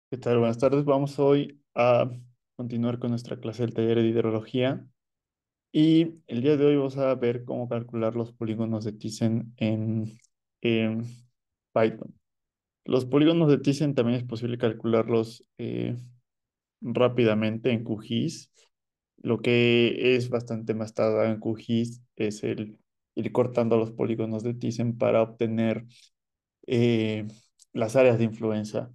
¿Qué tal? Buenas tardes. Vamos hoy a continuar con nuestra clase del taller de hidrología y el día de hoy vamos a ver cómo calcular los polígonos de Thyssen en Python. Los polígonos de Thyssen también es posible calcularlos rápidamente en QGIS. Lo que es bastante más tardado en QGIS es el ir cortando los polígonos de Thyssen para obtener eh, las áreas de influencia,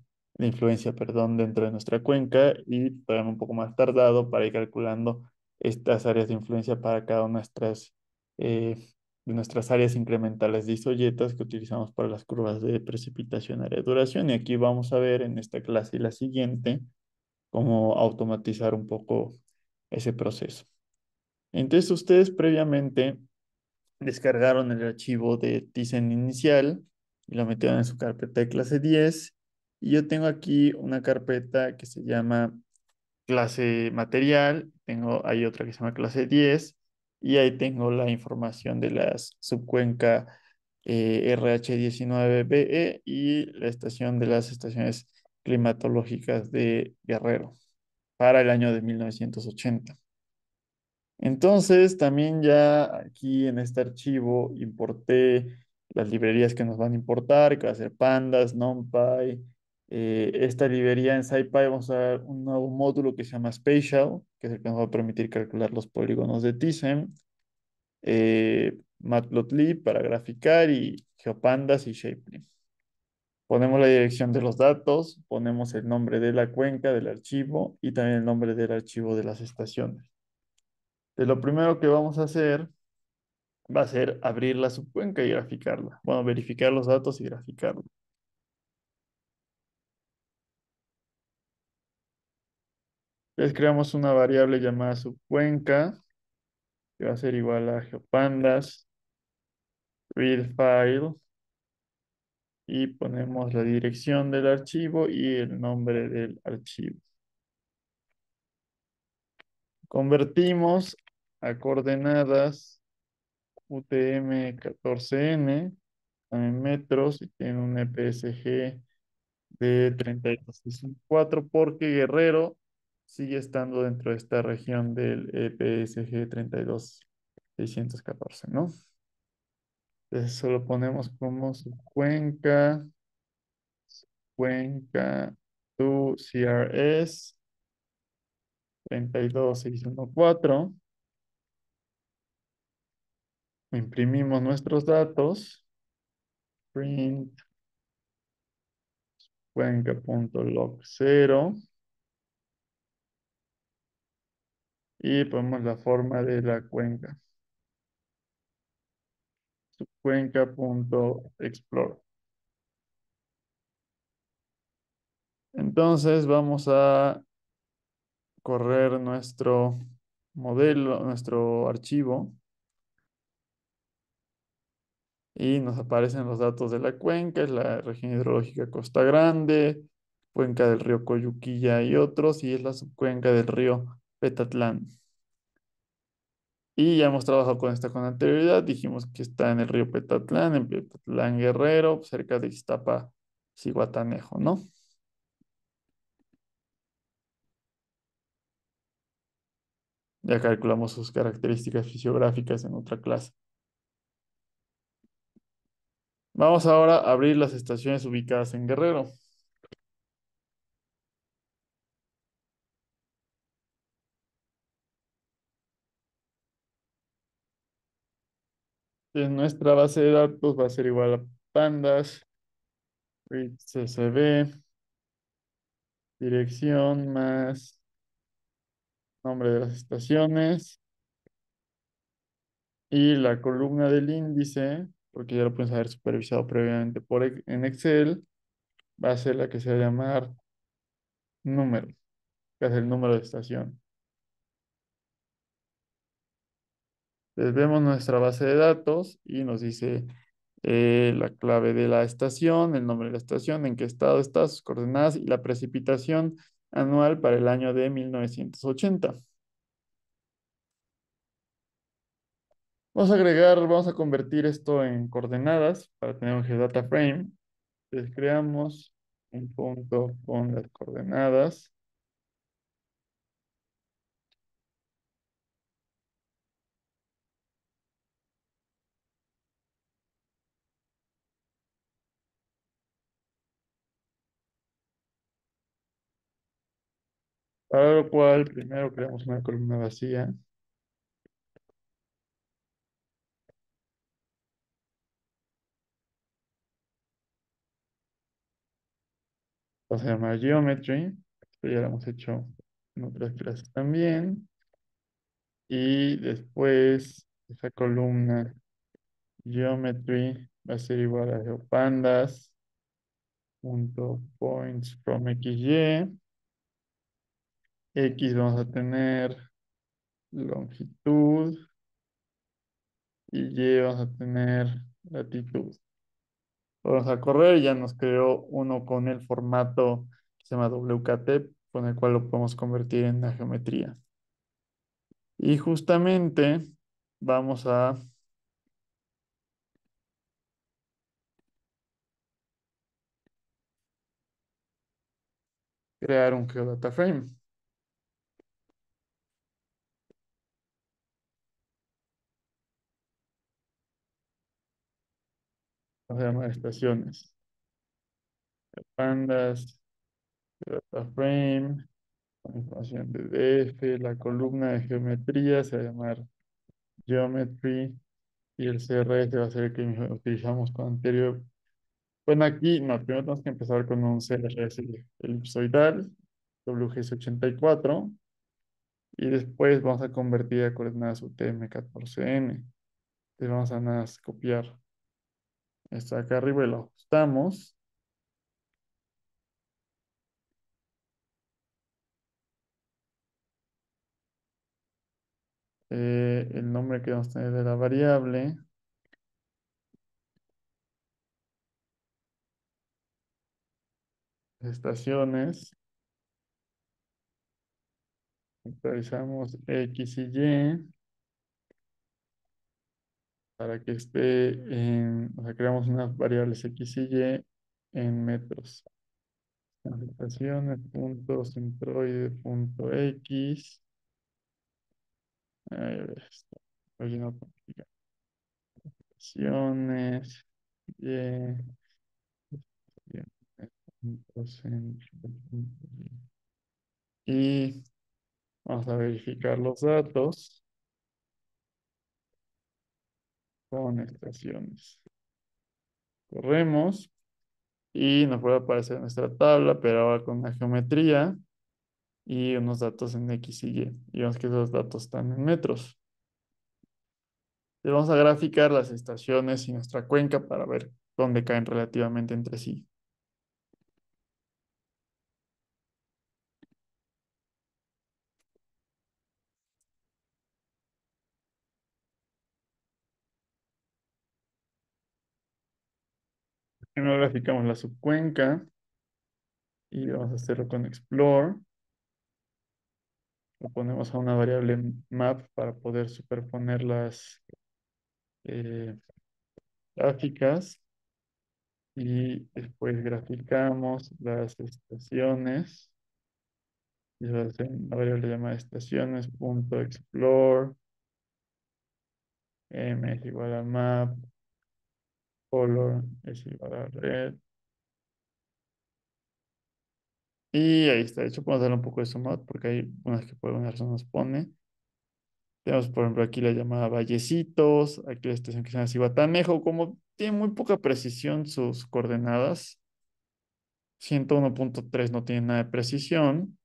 perdón, dentro de nuestra cuenca y todavía un poco más tardado para ir calculando estas áreas de influencia para cada una eh, de nuestras áreas incrementales de isoyetas que utilizamos para las curvas de precipitación, área de duración. Y aquí vamos a ver en esta clase y la siguiente cómo automatizar un poco ese proceso. Entonces, ustedes previamente descargaron el archivo de Tizen inicial y lo metieron en su carpeta de clase 10. Y yo tengo aquí una carpeta que se llama clase material, hay otra que se llama clase 10 y ahí tengo la información de las subcuenca RH19BE y la estación de las estaciones climatológicas de Guerrero para el año de 1980. Entonces, también ya aquí en este archivo importé las librerías que nos van a importar, que va a ser Pandas, NumPy. Esta librería en SciPy vamos a dar un nuevo módulo que se llama Spatial, que es el que nos va a permitir calcular los polígonos de Thyssen, Matplotlib para graficar y GeoPandas y Shapely. Ponemos la dirección de los datos, ponemos el nombre de la cuenca del archivo y también el nombre del archivo de las estaciones. De lo primero que vamos a hacer va a ser abrir la subcuenca y graficarla. Bueno, verificar los datos y graficarlo. Entonces creamos una variable llamada subcuenca que va a ser igual a geopandas, read file y ponemos la dirección del archivo y el nombre del archivo. Convertimos a coordenadas UTM-14N en metros y tiene un EPSG de 32,4 porque Guerrero sigue estando dentro de esta región del EPSG 32,614, ¿no? Entonces eso lo ponemos como su cuenca to CRS 32,614. Imprimimos nuestros datos, print cuenca.log0 y ponemos la forma de la cuenca, cuenca.explore. Entonces vamos a correr nuestro modelo, nuestro archivo, y nos aparecen los datos de la cuenca, es la región hidrológica Costa Grande, cuenca del río Coyuquilla y otros, y es la subcuenca del río Petatlán. Y ya hemos trabajado con esta con anterioridad, dijimos que está en Petatlán Guerrero, cerca de Iztapa, Cihuatanejo, ¿no? Ya calculamos sus características fisiográficas en otra clase. Vamos ahora a abrir las estaciones ubicadas en Guerrero. En nuestra base de datos va a ser igual a pandas, read CSV, dirección más nombre de las estaciones y la columna del índice, porque ya lo pueden haber supervisado previamente en Excel, va a ser la que se va a llamar número, que es el número de estación. Entonces vemos nuestra base de datos y nos dice la clave de la estación, el nombre de la estación, en qué estado está, sus coordenadas y la precipitación anual para el año de 1980. Vamos a convertir esto en coordenadas para tener un geodata frame. Entonces creamos. un punto con las coordenadas. Para lo cual, primero creamos una columna vacía. Vamos a llamar Geometry. Esto ya lo hemos hecho en otras clases también. Y después, esa columna Geometry va a ser igual a geopandas. Punto points from XY. X vamos a tener longitud y Y vamos a tener latitud. Vamos a correr y ya nos creó uno con el formato que se llama WKT, con el cual lo podemos convertir en la geometría. Y justamente vamos a crear un geodata frame. Vamos a llamar estaciones. Pandas, geodata frame, con información de DF, la columna de geometría se va a llamar geometry y el CRS va a ser el que utilizamos con anterior. Bueno, aquí no, primero tenemos que empezar con un CRS elipsoidal, WGS84, y después vamos a convertir a coordenadas UTM-14N. Entonces vamos a nada más copiar esto acá arriba y lo ajustamos. El nombre que vamos a tener de la variable, estaciones, actualizamos X y Y para que esté o sea, creamos unas variables X y Y en metros. Estaciones, punto centroide, punto X. A ver, esto. Oye, no, estaciones, Y, punto centro, punto Y vamos a verificar los datos con estaciones. Corremos y nos vuelve a aparecer nuestra tabla, pero ahora con una geometría y unos datos en X y Y. Y vemos que esos datos están en metros. Le vamos a graficar las estaciones y nuestra cuenca para ver dónde caen relativamente entre sí. Primero graficamos la subcuenca y vamos a hacerlo con Explore. Lo ponemos a una variable map para poder superponer las eh, gráficas y después graficamos las estaciones y va a ser una variable llamada estaciones.explore, m es igual a map, color es igual a red. Y ahí está. De hecho, podemos darle un poco de zoom out porque hay unas que por alguna razón nos pone. Tenemos, por ejemplo, aquí la llamada Vallecitos, aquí la estación que se llama Cihuatanejo. Como tiene muy poca precisión sus coordenadas, 101.3 no tiene nada de precisión.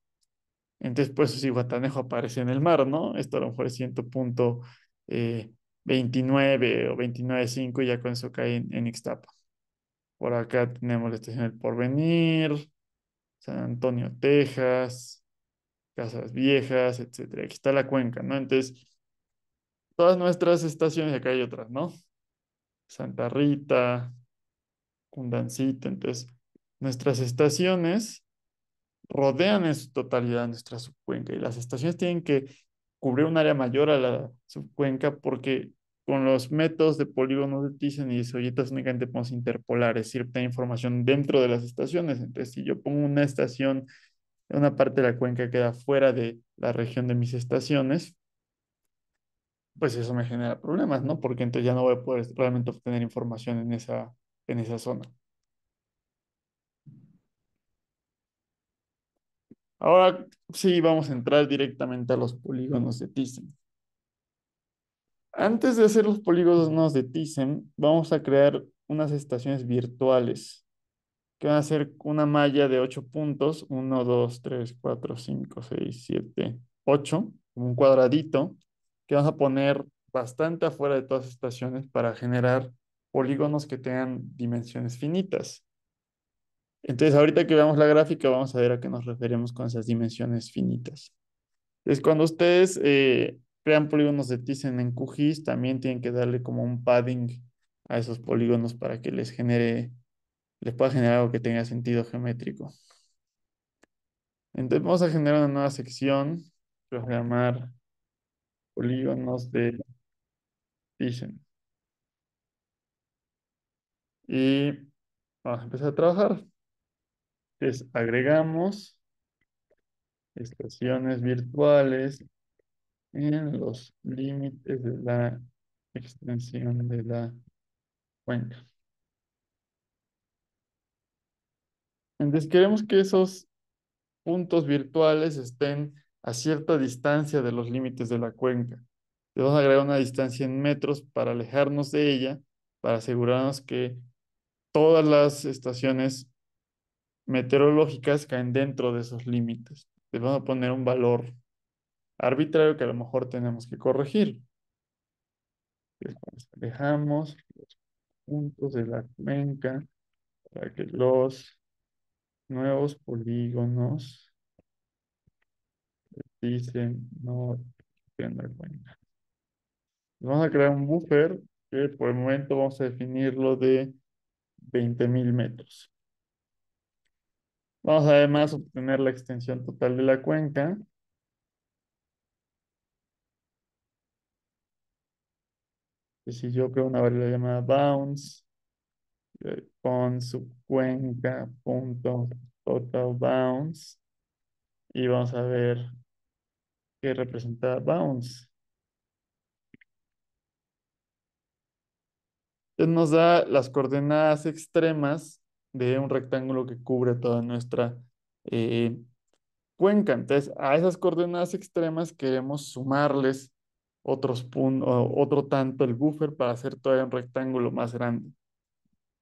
Entonces, pues Cihuatanejo aparece en el mar, ¿no? Esto a lo mejor es 100.29 o 29.5 y ya con eso cae en Ixtapa. Por acá tenemos la estación El Porvenir, San Antonio, Texas, Casas Viejas, etcétera. Aquí está la cuenca, ¿no? Entonces, todas nuestras estaciones, acá hay otras, ¿no? Santa Rita, Cundancito. Entonces, nuestras estaciones rodean en su totalidad nuestra subcuenca y las estaciones tienen que cubrir un área mayor a la subcuenca porque con los métodos de polígonos de Thyssen y de cebolletas únicamente podemos interpolar, es decir, tener información dentro de las estaciones. Entonces, si yo pongo una estación, una parte de la cuenca queda fuera de la región de mis estaciones, pues eso me genera problemas, ¿no? Porque entonces ya no voy a poder realmente obtener información en esa zona. Ahora sí, vamos a entrar directamente a los polígonos de Thyssen. Antes de hacer los polígonos de Thyssen, vamos a crear unas estaciones virtuales que van a ser una malla de 8 puntos, 1, 2, 3, 4, 5, 6, 7, 8, un cuadradito, que vamos a poner bastante afuera de todas las estaciones para generar polígonos que tengan dimensiones finitas. Entonces, ahorita que veamos la gráfica, vamos a ver a qué nos referimos con esas dimensiones finitas. Entonces, cuando ustedes crean polígonos de Thyssen en QGIS, también tienen que darle como un padding a esos polígonos para que les pueda generar algo que tenga sentido geométrico. Entonces, vamos a generar una nueva sección que vamos a llamar polígonos de Thyssen. Y vamos a empezar a trabajar. Entonces, agregamos estaciones virtuales en los límites de la extensión de la cuenca. Entonces, queremos que esos puntos virtuales estén a cierta distancia de los límites de la cuenca. Le vamos a agregar una distancia en metros para alejarnos de ella, para asegurarnos que todas las estaciones meteorológicas caen dentro de esos límites. Le vamos a poner un valor arbitrario que a lo mejor tenemos que corregir. Entonces, alejamos los puntos de la cuenca para que los nuevos polígonos dicen no tengan cuenta. Vamos a crear un buffer que por el momento vamos a definirlo de 20.000 metros. Vamos a además obtener la extensión total de la cuenca. Que si yo creo una variable llamada bounds, con su cuenca punto total bounds y vamos a ver qué representa bounds. Entonces nos da las coordenadas extremas de un rectángulo que cubre toda nuestra eh, cuenca. Entonces, a esas coordenadas extremas queremos sumarles otros puntos, otro tanto el buffer para hacer todavía un rectángulo más grande.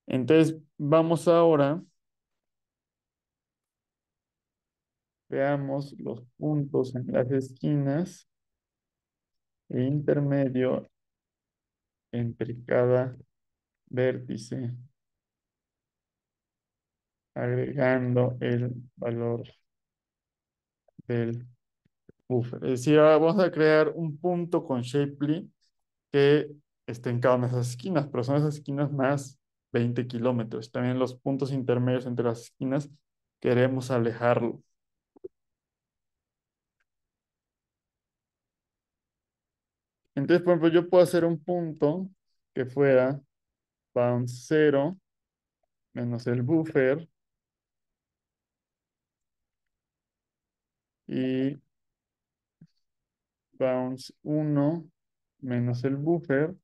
Entonces, vamos ahora, veamos los puntos en las esquinas e intermedio entre cada vértice, agregando el valor del buffer. Es decir, ahora vamos a crear un punto con Shapely que esté en cada una de esas esquinas, pero son esas esquinas más 20 kilómetros. También los puntos intermedios entre las esquinas queremos alejarlo. Entonces, por ejemplo, yo puedo hacer un punto que fuera bounce 0 menos el buffer y bounce 1 menos el buffer.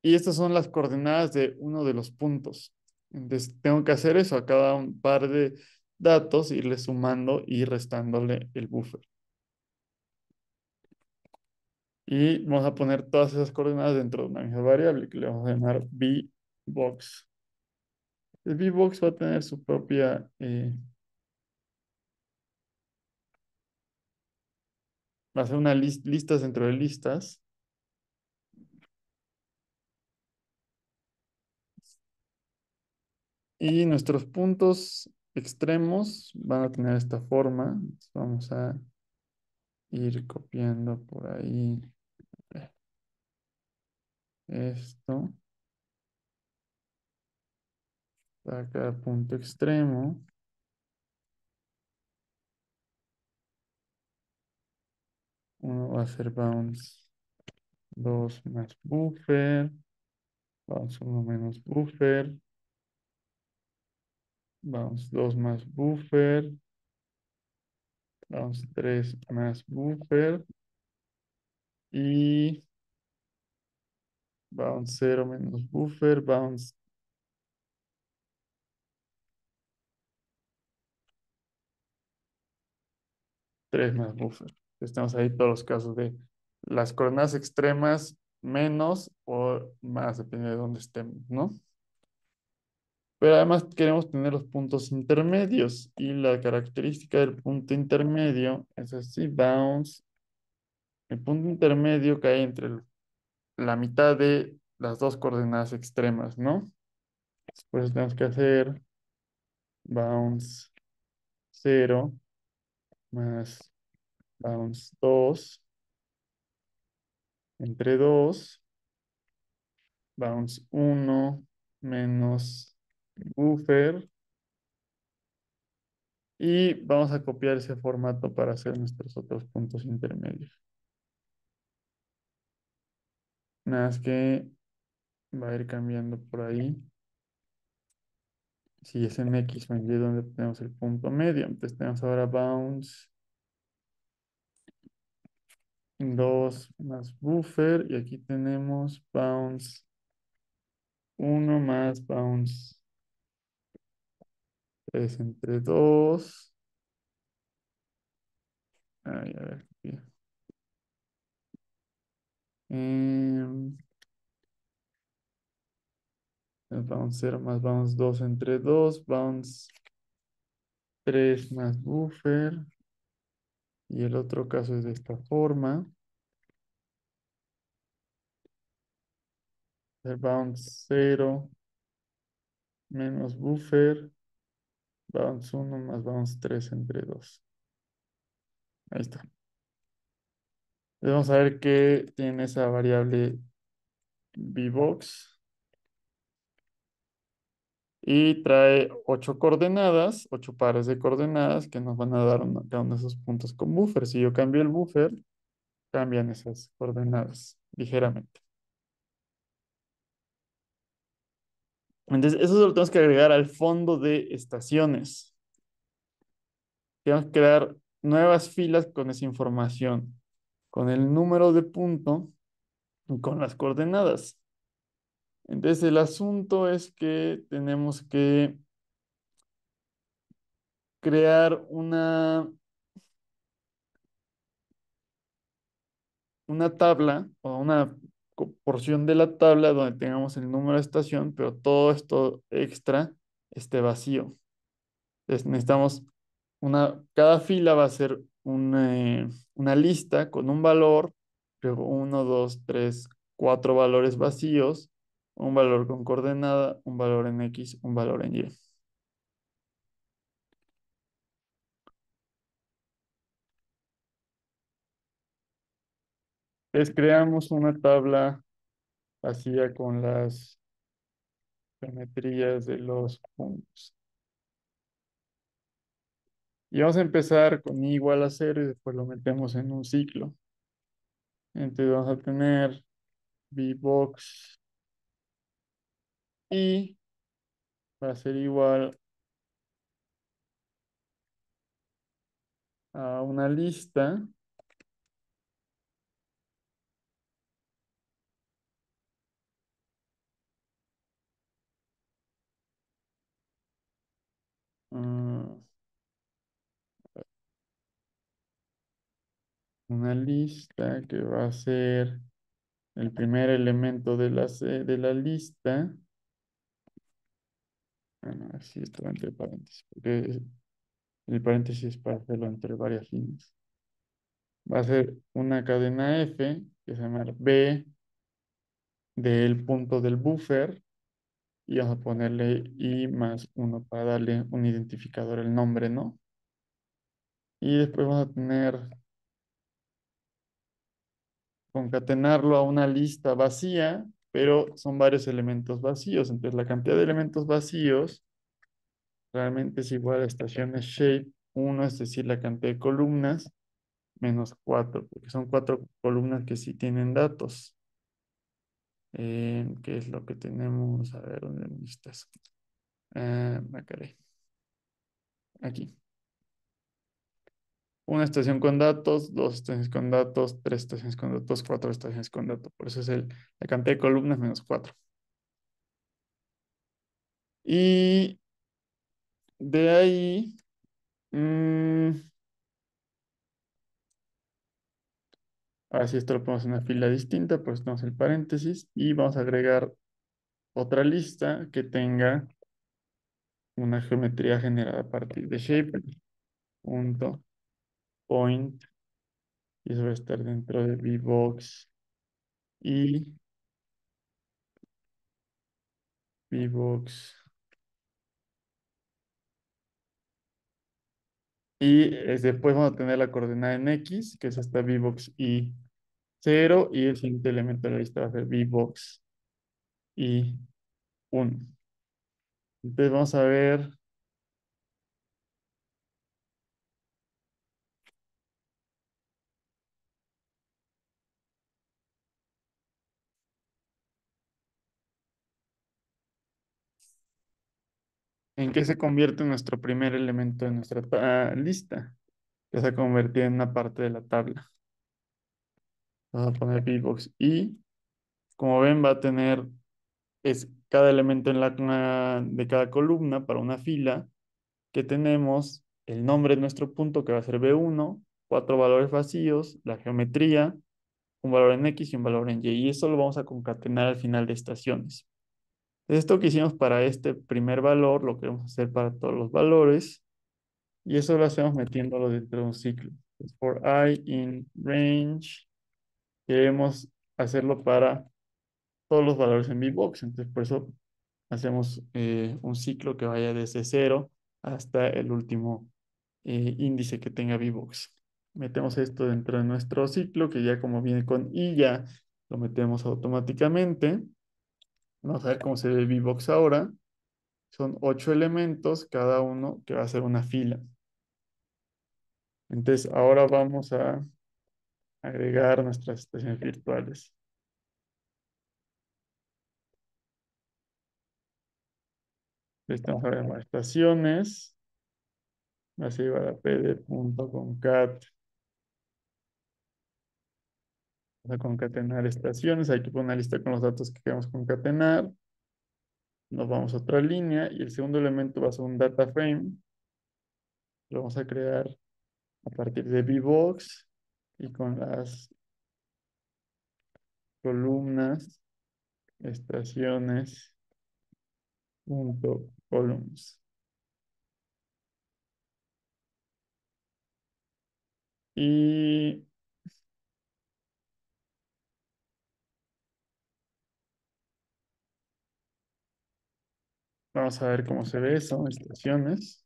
Y estas son las coordenadas de uno de los puntos. Entonces, tengo que hacer eso a cada un par de datos, irle sumando y restándole el buffer. Y vamos a poner todas esas coordenadas dentro de una misma variable que le vamos a llamar VBox. El VBox va a tener su propia, va a ser una listas dentro de listas. Y nuestros puntos extremos van a tener esta forma. Entonces, vamos a ir copiando por ahí esto. Para cada punto extremo. Uno va a ser bounce 2 más buffer, bounce uno menos buffer, bounce 2 más buffer, bounce 3 más buffer y bounce cero menos buffer, bounce 3 más buffer. Estamos ahí todos los casos de las coordenadas extremas menos o más, depende de dónde estemos, ¿no? Pero además queremos tener los puntos intermedios y la característica del punto intermedio es así, bounce. El punto intermedio cae entre la mitad de las dos coordenadas extremas, ¿no? Pues tenemos que hacer bounce cero más bounce 2 entre 2 bounce uno menos buffer y vamos a copiar ese formato para hacer nuestros otros puntos intermedios. Nada más que va a ir cambiando por ahí. Si es en X o en Y donde tenemos el punto medio. Entonces tenemos ahora bounce 2 más buffer y aquí tenemos bounce uno más bounce 3 entre 2. Ay, a ver. Bien. Bounce cero más bounce 2 entre 2. Bounce 3 más buffer. Y el otro caso es de esta forma. El bounce cero menos buffer. Bounce uno más bounce 3 entre 2. Ahí está. Vamos a ver que tiene esa variable VBox y trae 8 coordenadas, 8 pares de coordenadas que nos van a dar cada uno de esos puntos con buffer. Si yo cambio el buffer, cambian esas coordenadas ligeramente. Entonces, eso se lo tenemos que agregar al fondo de estaciones. Tenemos que crear nuevas filas con esa información, con el número de punto y con las coordenadas. Entonces, el asunto es que tenemos que crear una tabla o una porción de la tabla donde tengamos el número de estación, pero todo esto extra esté vacío. Entonces, necesitamos cada fila va a ser una lista con un valor, luego uno, dos, tres, cuatro valores vacíos, un valor con coordenada, un valor en X, un valor en Y. Entonces creamos una tabla vacía con las geometrías de los puntos. Y vamos a empezar con i igual a cero y después lo metemos en un ciclo. Entonces vamos a tener VBox y va a ser igual a una lista. mm, una lista que va a ser el primer elemento de la lista. Bueno, así esto va entre paréntesis, porque el paréntesis es para hacerlo entre varias líneas. Va a ser una cadena F que se llama B del punto del buffer y vamos a ponerle i más uno para darle un identificador el nombre, ¿no? Y después vamos a tener concatenarlo a una lista vacía, pero son varios elementos vacíos. Entonces la cantidad de elementos vacíos realmente es igual a estaciones shape uno, es decir, la cantidad de columnas, menos 4 porque son 4 columnas que sí tienen datos. ¿Qué es lo que tenemos? A ver, ¿dónde estás? Macaré. Aquí. Una estación con datos, dos estaciones con datos, tres estaciones con datos, cuatro estaciones con datos. Por eso es la cantidad de columnas menos cuatro. Y de ahí, mm, ahora sí, esto lo ponemos en una fila distinta, pues tenemos el paréntesis y vamos a agregar otra lista que tenga una geometría generada a partir de shape, punto, point, y eso va a estar dentro de VBox y VBox. Y después vamos a tener la coordenada en X, que es hasta VBox y cero, y el siguiente elemento de la lista va a ser VBox y uno. Entonces vamos a ver en qué se convierte nuestro primer elemento de nuestra lista, que se ha convertido en una parte de la tabla. Vamos a poner VBox y, como ven, va a tener cada elemento en de cada columna para una fila que tenemos el nombre de nuestro punto que va a ser B1, cuatro valores vacíos, la geometría, un valor en X y un valor en Y. Y eso lo vamos a concatenar al final de estaciones. Esto que hicimos para este primer valor, lo queremos hacer para todos los valores. Y eso lo hacemos metiéndolo dentro de un ciclo. Entonces, for I in range, queremos hacerlo para todos los valores en VBox. Entonces, por eso hacemos un ciclo que vaya desde cero hasta el último índice que tenga VBox. Metemos esto dentro de nuestro ciclo, que ya como viene con I, ya lo metemos automáticamente. Vamos a ver cómo se ve el VBox ahora. Son 8 elementos, cada uno que va a ser una fila. Entonces, ahora vamos a agregar nuestras estaciones virtuales. Estamos a ver estaciones. Vas a llevar a pd.concat. Vamos a concatenar estaciones. Hay que poner una lista con los datos que queremos concatenar. Nos vamos a otra línea y el segundo elemento va a ser un data frame. Lo vamos a crear a partir de VBox y con las columnas, estaciones, punto, columns. Y vamos a ver cómo se ve eso, estaciones.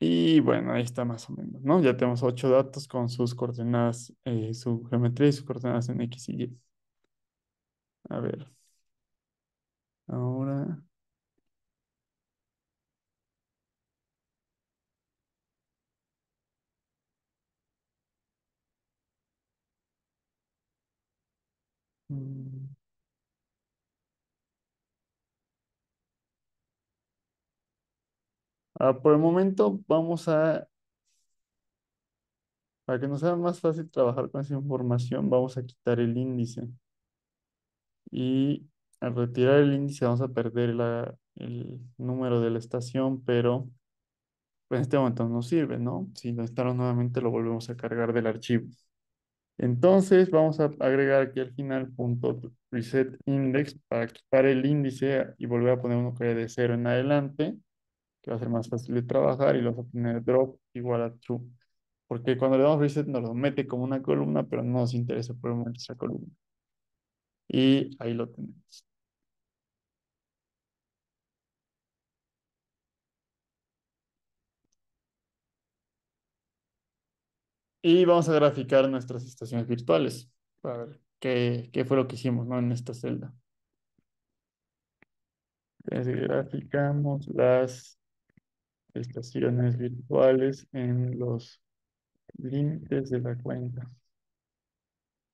Y bueno, ahí está más o menos, ¿no? Ya tenemos 8 datos con sus coordenadas, su geometría y sus coordenadas en X y Y. A ver, ahora. mm, por el momento vamos para que nos sea más fácil trabajar con esa información, vamos a quitar el índice. Y al retirar el índice vamos a perder el número de la estación, pero en este momento no sirve, ¿no? Si lo instalamos nuevamente lo volvemos a cargar del archivo. Entonces vamos a agregar aquí al final punto reset index para quitar el índice y volver a poner uno que vaya de cero en adelante, que va a ser más fácil de trabajar y lo vamos a poner drop igual a true. Porque cuando le damos reset nos lo mete como una columna, pero no nos interesa por el momento esa columna. Y ahí lo tenemos. Y vamos a graficar nuestras estaciones virtuales. A ver. qué fue lo que hicimos, ¿no? En esta celda. Entonces, graficamos las estaciones virtuales en los límites de la cuenta.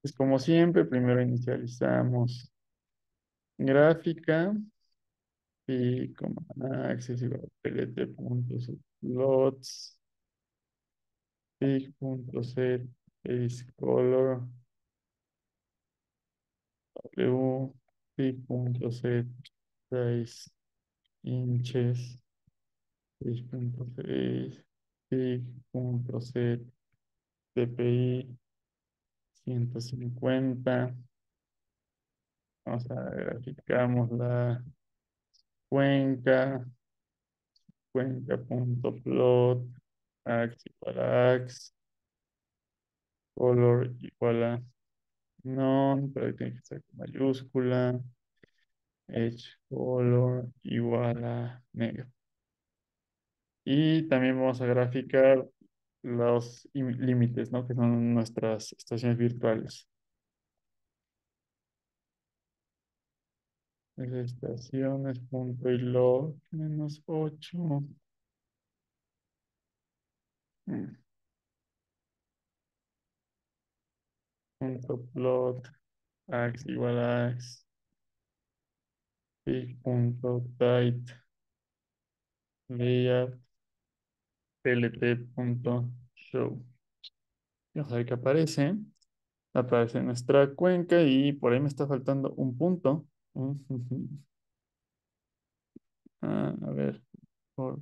Es como siempre, primero inicializamos gráfica y como accesible plt.plots pig.set base color w pig.set size inches 6.6 pig.set dpi 150. Vamos a graficamos la cuenca, cuenca.plot, ax igual a ax, color igual a none, pero ahí tiene que ser con mayúscula, edge color igual a negro. Y también vamos a graficar los límites, ¿no? Que son nuestras estaciones virtuales. Es estaciones punto y log menos 8. Punto plot ax igual a ax punto type layout plt.show. Vamos a ver qué aparece. Aparece nuestra cuenca y por ahí me está faltando un punto. Ujujú. A ver, por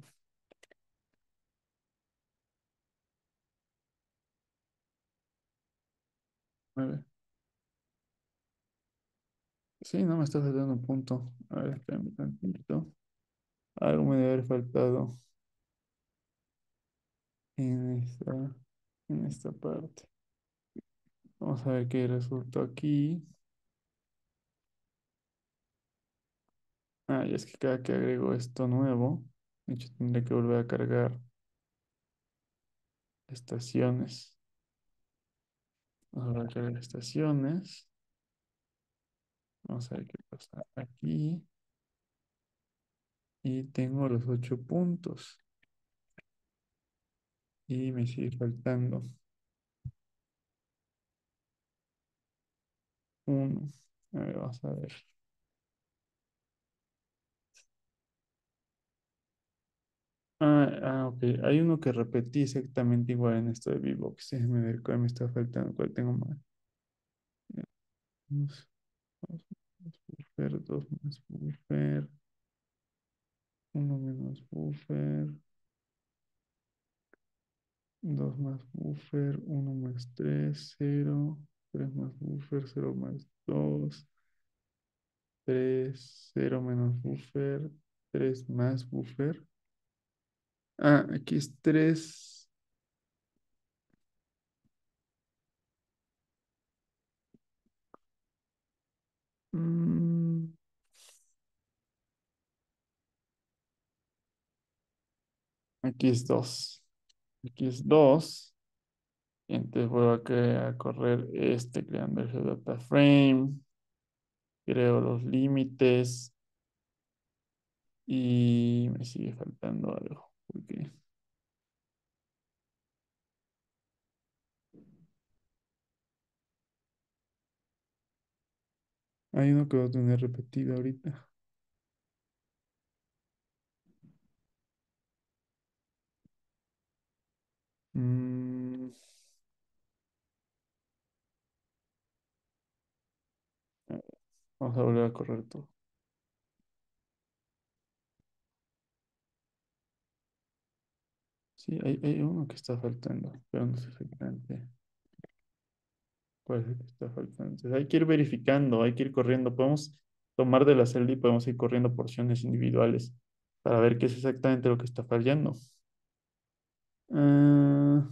9. Sí, no me está faltando un punto. A ver, espérame tantito. Algo me debe haber faltado en esta parte. Vamos a ver qué resultó aquí. Ah, y es que cada que agrego esto nuevo, de hecho tendré que volver a cargar estaciones. Vamos a cargar estaciones. Vamos a ver qué pasa aquí. Y tengo los 8 puntos. Y me sigue faltando uno. A ver, vamos a ver. Ok. Hay uno que repetí exactamente igual en esto de V-Box. Déjame ver cuál me está faltando, cuál tengo mal. Dos, dos más buffer, dos más buffer, uno menos buffer, dos más buffer, uno más tres, cero, tres más buffer, cero más dos, tres, cero menos buffer, tres más buffer. Aquí es tres. mm, Aquí es dos. Aquí es dos. Y entonces vuelvo a correr creando el data frame. Creo los límites. Y me sigue faltando algo. Porque hay uno que va a tener repetido ahorita. Mm, a ver, Vamos a volver a correr todo. Sí, hay uno que está faltando, pero no sé exactamente cuál es el que está faltando. Entonces, hay que ir verificando, hay que ir corriendo. Podemos tomar de la celda y podemos ir corriendo porciones individuales para ver qué es exactamente lo que está fallando. Ah,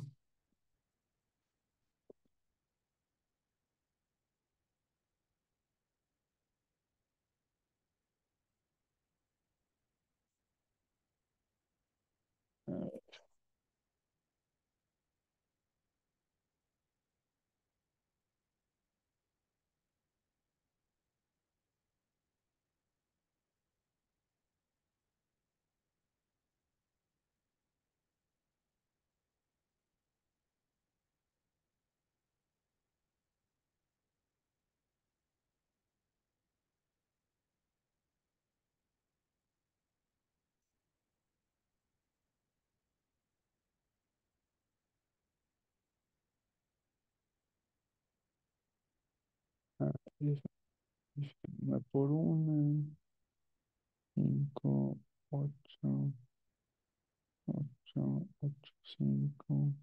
10, una por una, 5, 8, 8, 8, 5.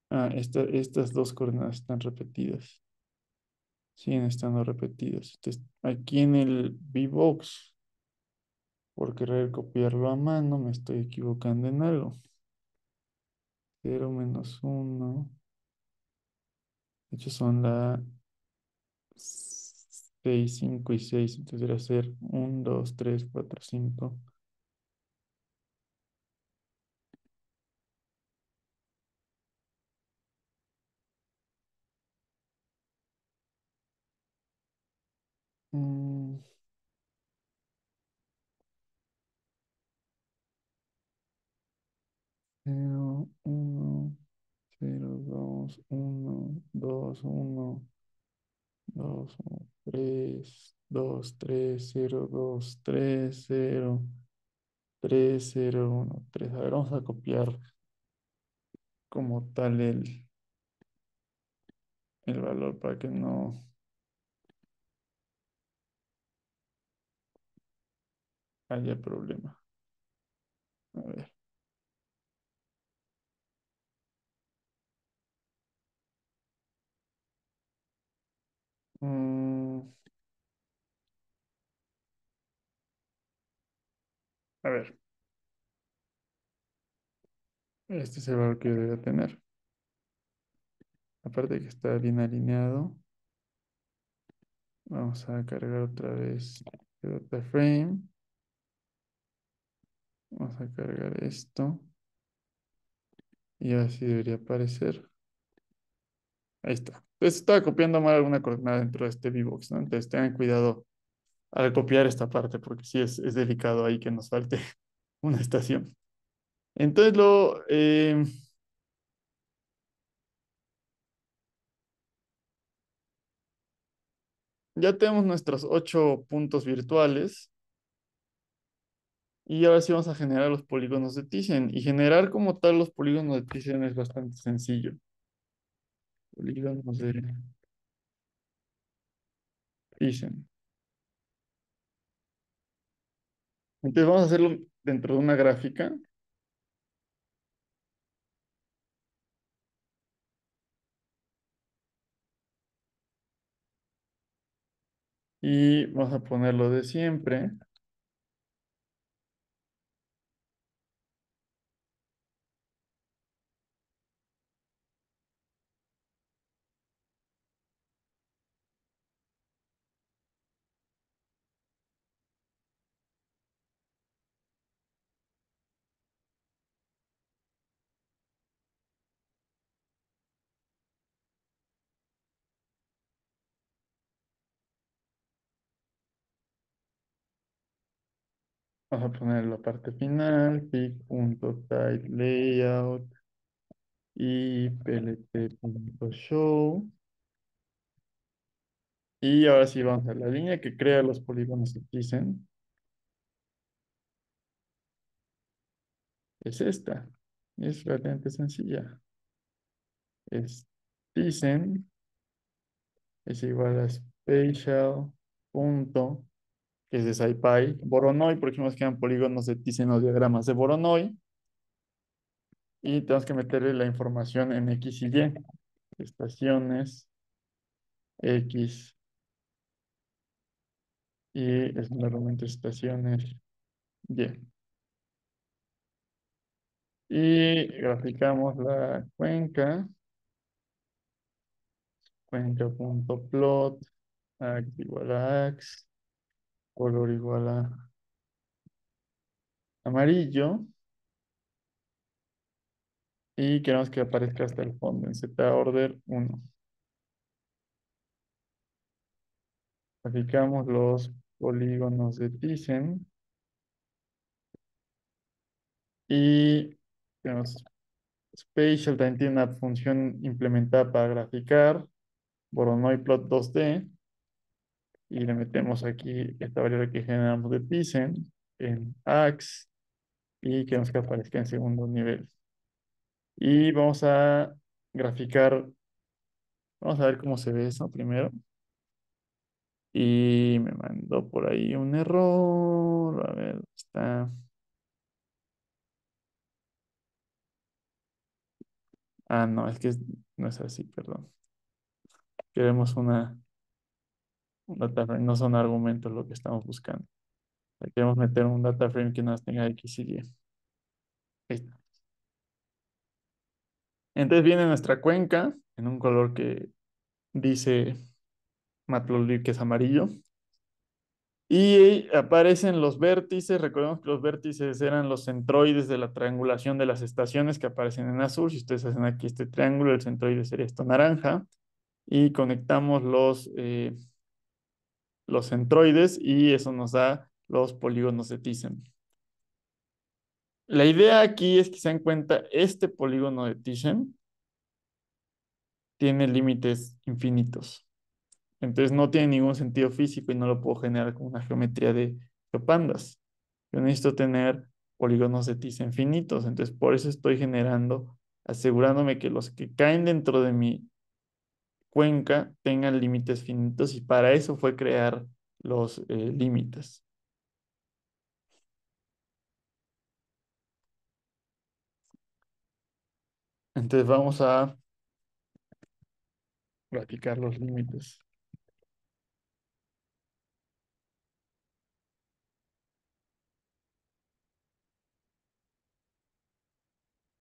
Ah, estas dos coordenadas están repetidas. Siguen estando repetidas. Entonces, aquí en el VBox, por querer copiarlo a mano, me estoy equivocando en algo. 0 - 1. De hecho, son la 6, 5 y 6. Entonces, debería ser 1, 2, 3, 4, 5. Mm, 0, 1, 0, 2, 1, 2, 1, 2, 1, 3, 2, 3, 0, 2, 3, 0, 3, 0, 1, 3. A ver, vamos a copiar como tal el valor para que no haya problema. A ver. Mm, a ver, este es el valor que yo debería tener. Aparte de que está bien alineado, vamos a cargar otra vez el data frame. Vamos a cargar esto y así debería aparecer. Ahí está. Entonces estaba copiando mal alguna coordenada dentro de este VBox, ¿no? Entonces tengan cuidado al copiar esta parte porque sí es delicado ahí que nos falte una estación. Entonces ya tenemos nuestros 8 puntos virtuales y ahora sí vamos a generar los polígonos de Thyssen. Y generar como tal los polígonos de Thyssen es bastante sencillo. Polígonos de Thyssen. Entonces vamos a hacerlo dentro de una gráfica y vamos a ponerlo de siempre. Vamos a poner la parte final, pic.typeLayout y plt.show. Y ahora sí vamos a la línea que crea los polígonos de Thyssen. Es esta. Es relativamente sencilla. Es Thyssen es igual a spatial punto, que es de SciPy. Voronoi, porque nos quedan polígonos de Thyssen o diagramas de Voronoi. Y tenemos que meterle la información en X y Y. Estaciones, X, y es normalmente estaciones Y. Y graficamos la cuenca, cuenca.plot, ax igual a ax, color igual a amarillo, y queremos que aparezca hasta el fondo en ZOrder 1. Graficamos los polígonos de Thyssen y tenemos Spatial también tiene una función implementada para graficar Voronoi plot 2D y le metemos aquí esta variable que generamos de Thyssen en ax y queremos que aparezca en segundo nivel. Y vamos a graficar. Vamos a ver cómo se ve eso primero. Y me mandó por ahí un error. A ver, está. Ah, no, no es así, perdón. Queremos un data frame, no son argumentos lo que estamos buscando. Queremos meter un data frame que nos tenga X y Y. Ahí está. Entonces viene nuestra cuenca en un color que dice Matplotlib que es amarillo. Y aparecen los vértices. Recordemos que los vértices eran los centroides de la triangulación de las estaciones que aparecen en azul. Si ustedes hacen aquí este triángulo, el centroide sería esto naranja. Y conectamos los centroides y eso nos da los polígonos de Thyssen. La idea aquí es que se den cuenta, este polígono de Thyssen tiene límites infinitos. Entonces no tiene ningún sentido físico y no lo puedo generar con una geometría de pandas. Yo necesito tener polígonos de Thyssen infinitos. Entonces por eso estoy generando, asegurándome que los que caen dentro de mi cuenca tengan límites finitos y para eso fue crear los límites. Entonces vamos a graficar los límites.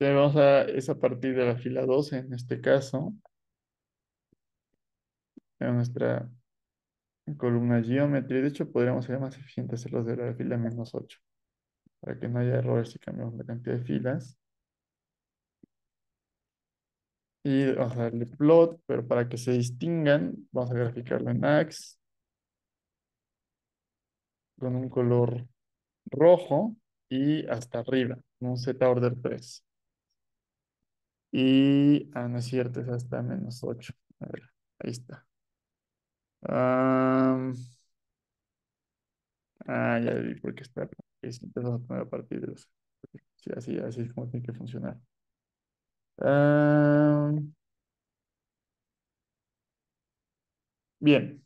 Es a partir de la fila 12 en este caso, en nuestra columna geometry. De hecho, podríamos ser más eficientes hacerlos de la fila -8 para que no haya errores si cambiamos la cantidad de filas. Y vamos a darle plot, pero para que se distingan, vamos a graficarlo en ax con un color rojo y hasta arriba, con un z order 3. No es cierto, es hasta -8. A ver, ahí está. Ah, ya vi por qué está. Empezamos a poner a partir de los. Sí, así es como tiene que funcionar. Ah, bien.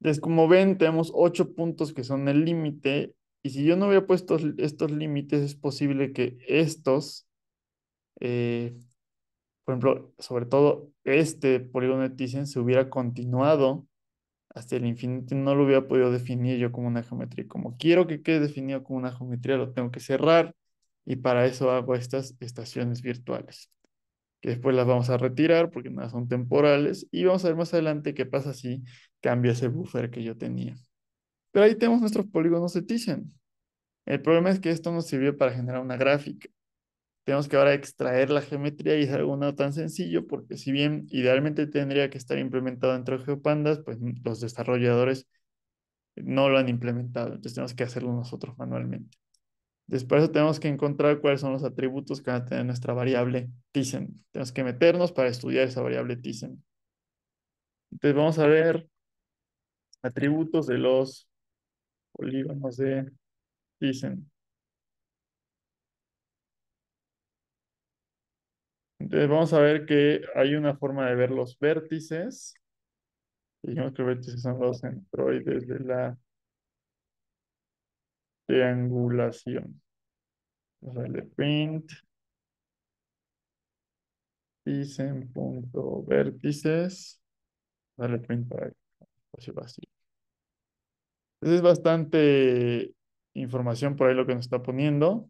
Entonces, como ven, tenemos 8 puntos que son el límite. Y si yo no hubiera puesto estos límites, es posible que estos, eh, por ejemplo, sobre todo este polígono de Thyssen, se hubiera continuado hasta el infinito y no lo hubiera podido definir yo como una geometría. Como quiero que quede definido como una geometría, lo tengo que cerrar y para eso hago estas estaciones virtuales, que después las vamos a retirar porque no son temporales y vamos a ver más adelante qué pasa si cambio ese buffer que yo tenía. Pero ahí tenemos nuestros polígonos de Thyssen. El problema es que esto nos sirvió para generar una gráfica. Tenemos que ahora extraer la geometría y es algo no tan sencillo porque si bien idealmente tendría que estar implementado dentro de GeoPandas, pues los desarrolladores no lo han implementado. Entonces tenemos que hacerlo nosotros manualmente. Después tenemos que encontrar cuáles son los atributos que van a tener nuestra variable Thyssen. Tenemos que meternos para estudiar esa variable Thyssen. Entonces vamos a ver atributos de los polígonos de Thyssen. Entonces vamos a ver que hay una forma de ver los vértices. Dijimos que los vértices son los centroides de la triangulación. Vamos a darle print Thyssen.vértices. Darle print para espacio vacío. Entonces es bastante información por ahí lo que nos está poniendo,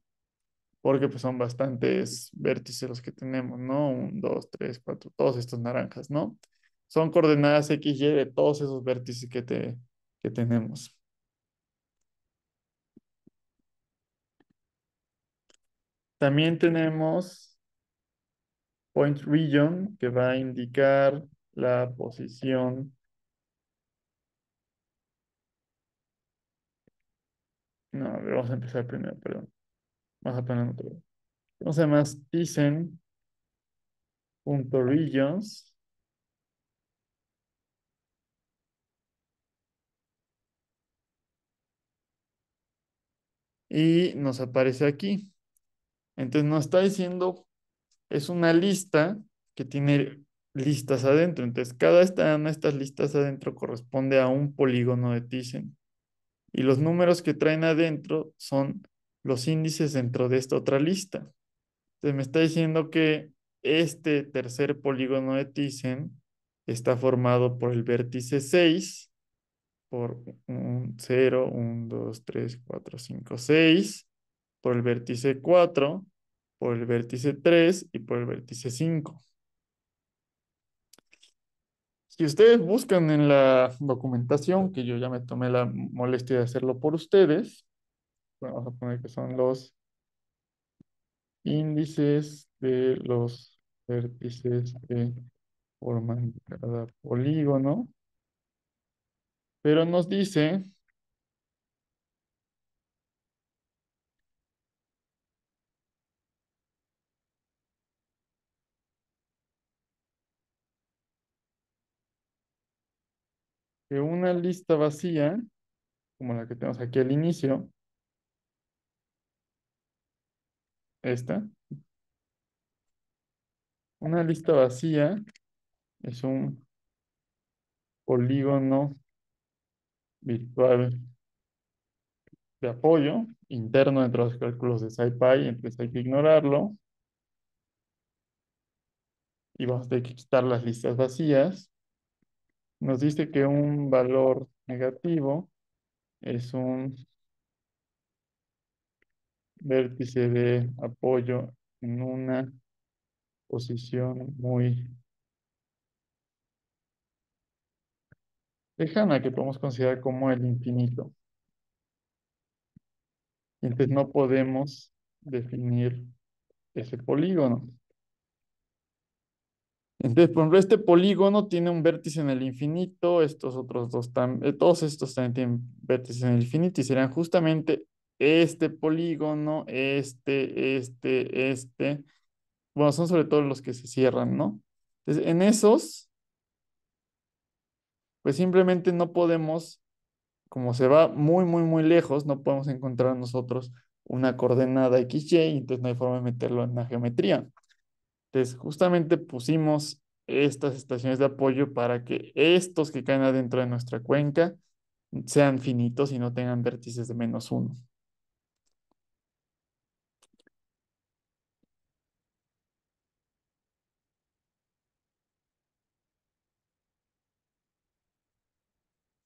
porque pues son bastantes vértices los que tenemos, ¿no? 1, 2, 3, 4, todos estos naranjas, ¿no? Son coordenadas X, Y de todos esos vértices que tenemos. También tenemos point region, que va a indicar la posición. No, a ver, vamos a empezar primero, perdón. Vamos a poner otro. Vamos a más Thyssen.regions y nos aparece aquí. Entonces nos está diciendo es una lista que tiene listas adentro. Entonces, cada una de estas listas adentro corresponde a un polígono de Thyssen. Y los números que traen adentro son los índices dentro de esta otra lista. Entonces, me está diciendo que este tercer polígono de Thyssen está formado por el vértice 6 por un 0, 1, 2, 3, 4, 5, 6, por el vértice 4, por el vértice 3 y por el vértice 5. Si ustedes buscan en la documentación, que yo ya me tomé la molestia de hacerlo por ustedes, bueno, vamos a poner que son los índices de los vértices que forman cada polígono, pero nos dice que una lista vacía, como la que tenemos aquí al inicio, esta, una lista vacía es un polígono virtual de apoyo interno dentro de los cálculos de SciPy, entonces hay que ignorarlo y vamos a tener que quitar las listas vacías. Nos dice que un valor negativo es un vértice de apoyo en una posición muy lejana que podemos considerar como el infinito. Y entonces no podemos definir ese polígono. Entonces, por ejemplo, este polígono tiene un vértice en el infinito, estos otros dos también, todos estos también tienen vértices en el infinito y serán justamente este polígono, este. Bueno, son sobre todo los que se cierran, ¿no? Entonces, en esos, pues simplemente no podemos, como se va muy, muy, muy lejos, no podemos encontrar nosotros una coordenada XY, y entonces no hay forma de meterlo en la geometría. Entonces, justamente pusimos estas estaciones de apoyo para que estos que caen adentro de nuestra cuenca sean finitos y no tengan vértices de -1.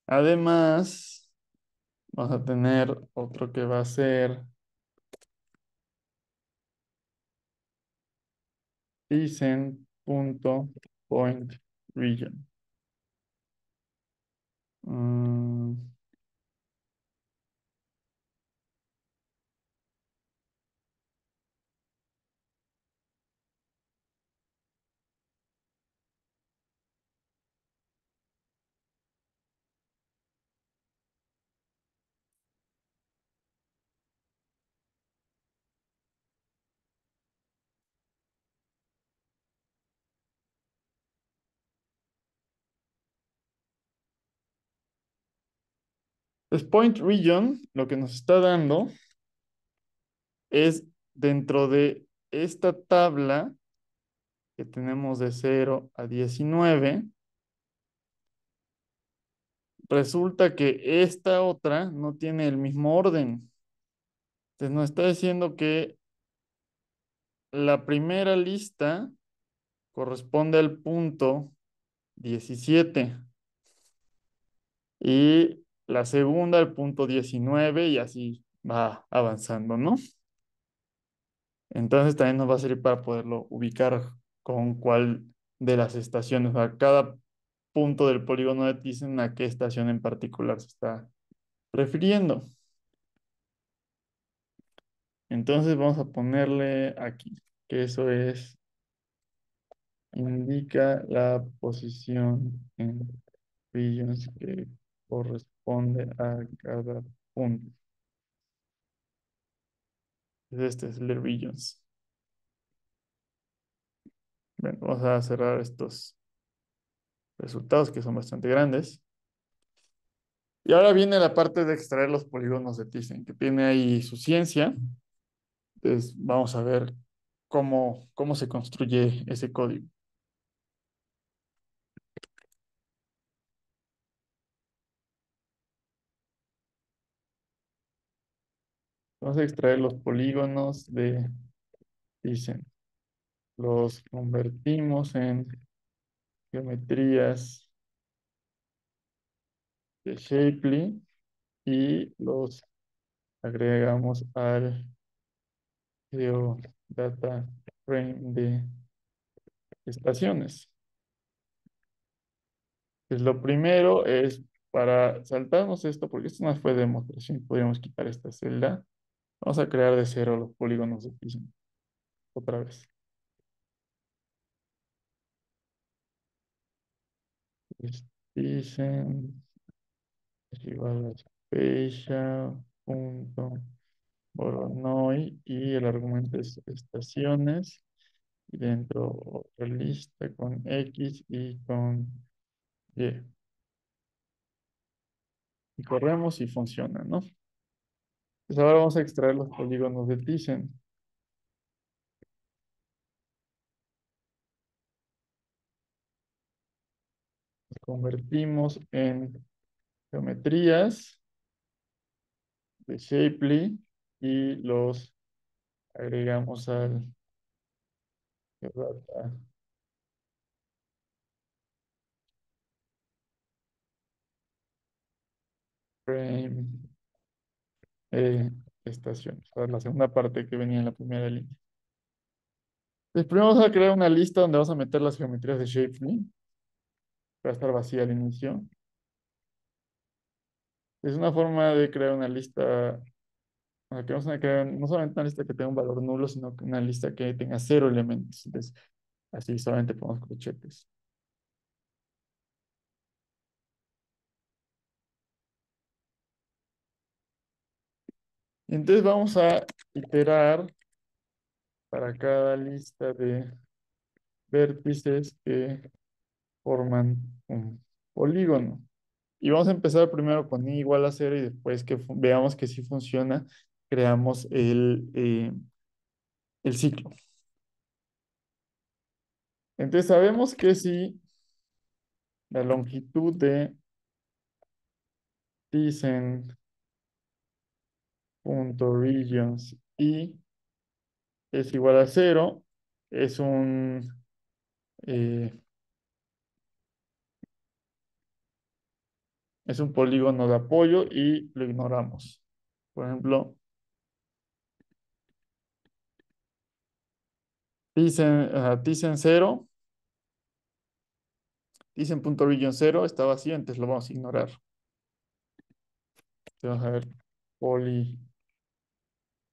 Además, vamos a tener otro que va a ser Thyssen.point region. Mm, pues point region lo que nos está dando es dentro de esta tabla que tenemos de 0 a 19. Resulta que esta otra no tiene el mismo orden. Entonces nos está diciendo que la primera lista corresponde al punto 17 y la segunda al punto 19 y así va avanzando, ¿no? Entonces también nos va a servir para poderlo ubicar con cuál de las estaciones, a cada punto del polígono de Thyssen, a qué estación en particular se está refiriendo. Entonces vamos a ponerle aquí, que eso es, indica la posición en regions que corresponde a cada punto. Este es el de regions. Bueno, vamos a cerrar estos resultados que son bastante grandes. Y ahora viene la parte de extraer los polígonos de Thyssen, que tiene ahí su ciencia. Entonces, vamos a ver cómo se construye ese código. Vamos a extraer los polígonos de, dicen, los convertimos en geometrías de Shapley y los agregamos al GeoData Frame de estaciones. Pues lo primero es para saltarnos esto, porque esto no fue demostración, podríamos quitar esta celda. Vamos a crear de cero los polígonos de Thyssen otra vez. Es Thyssen es igual a spatial punto Voronoi y el argumento es estaciones y dentro otra lista con X y con Y. Y corremos y funciona, ¿no? Pues ahora vamos a extraer los polígonos de Thyssen. Los convertimos en geometrías de Shapley y los agregamos al data frame eh, estaciones. Ahora la segunda parte que venía en la primera línea. Pues primero vamos a crear una lista donde vamos a meter las geometrías de Shapley. Va a estar vacía al inicio. Es una forma de crear una lista. O sea, que vamos a crear no solamente una lista que tenga un valor nulo, sino que una lista que tenga cero elementos. Entonces, así solamente ponemos corchetes. Entonces vamos a iterar para cada lista de vértices que forman un polígono. Y vamos a empezar primero con i igual a cero y después que veamos que sí funciona, creamos el ciclo. Entonces sabemos que si la longitud de Thyssen.regions y es igual a cero, es eh, es un polígono de apoyo y lo ignoramos. Por ejemplo, Thyssen 0, Thyssen.region 0 está vacío, entonces lo vamos a ignorar. Entonces vamos a ver poly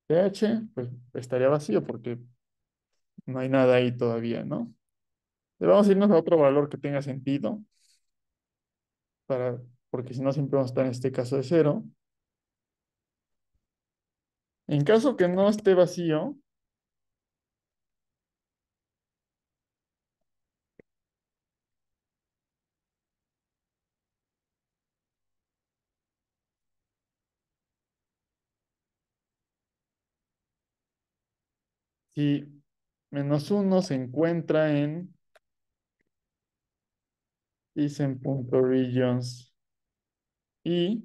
TH, pues estaría vacío porque no hay nada ahí todavía, ¿no? Le vamos a irnos a otro valor que tenga sentido, para, porque si no siempre vamos a estar en este caso de cero. En caso que no esté vacío, si -1 se encuentra en Thyssen.regions y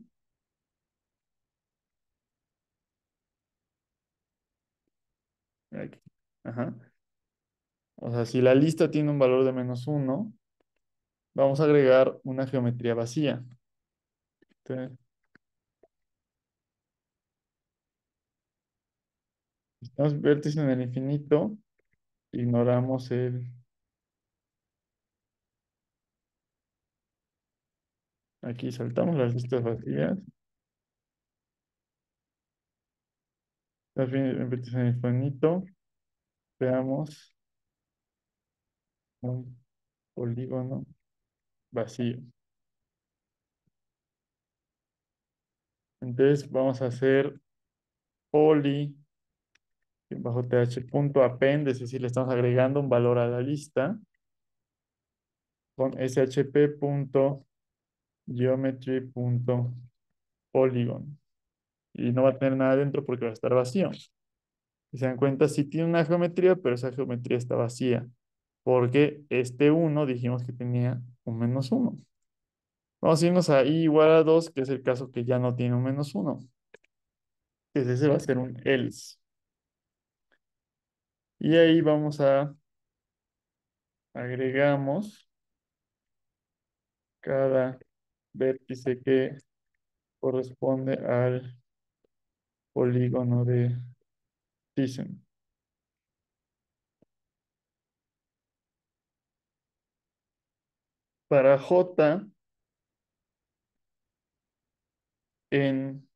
aquí, ajá. O sea, si la lista tiene un valor de -1, vamos a agregar una geometría vacía. Entonces, si estamos vértices en el infinito, ignoramos aquí saltamos las listas vacías. Vértices en el infinito, veamos un polígono vacío. Entonces vamos a hacer poly bajo th punto append, es decir, le estamos agregando un valor a la lista con shp punto geometry punto polygon. Y no va a tener nada dentro porque va a estar vacío. Si se dan cuenta, sí tiene una geometría, pero esa geometría está vacía, porque este uno dijimos que tenía un menos uno. Vamos a irnos a i igual a 2, que es el caso que ya no tiene un menos uno, que ese va a ser un else. Y ahí vamos a agregamos cada vértice que corresponde al polígono de Thyssen. Para J en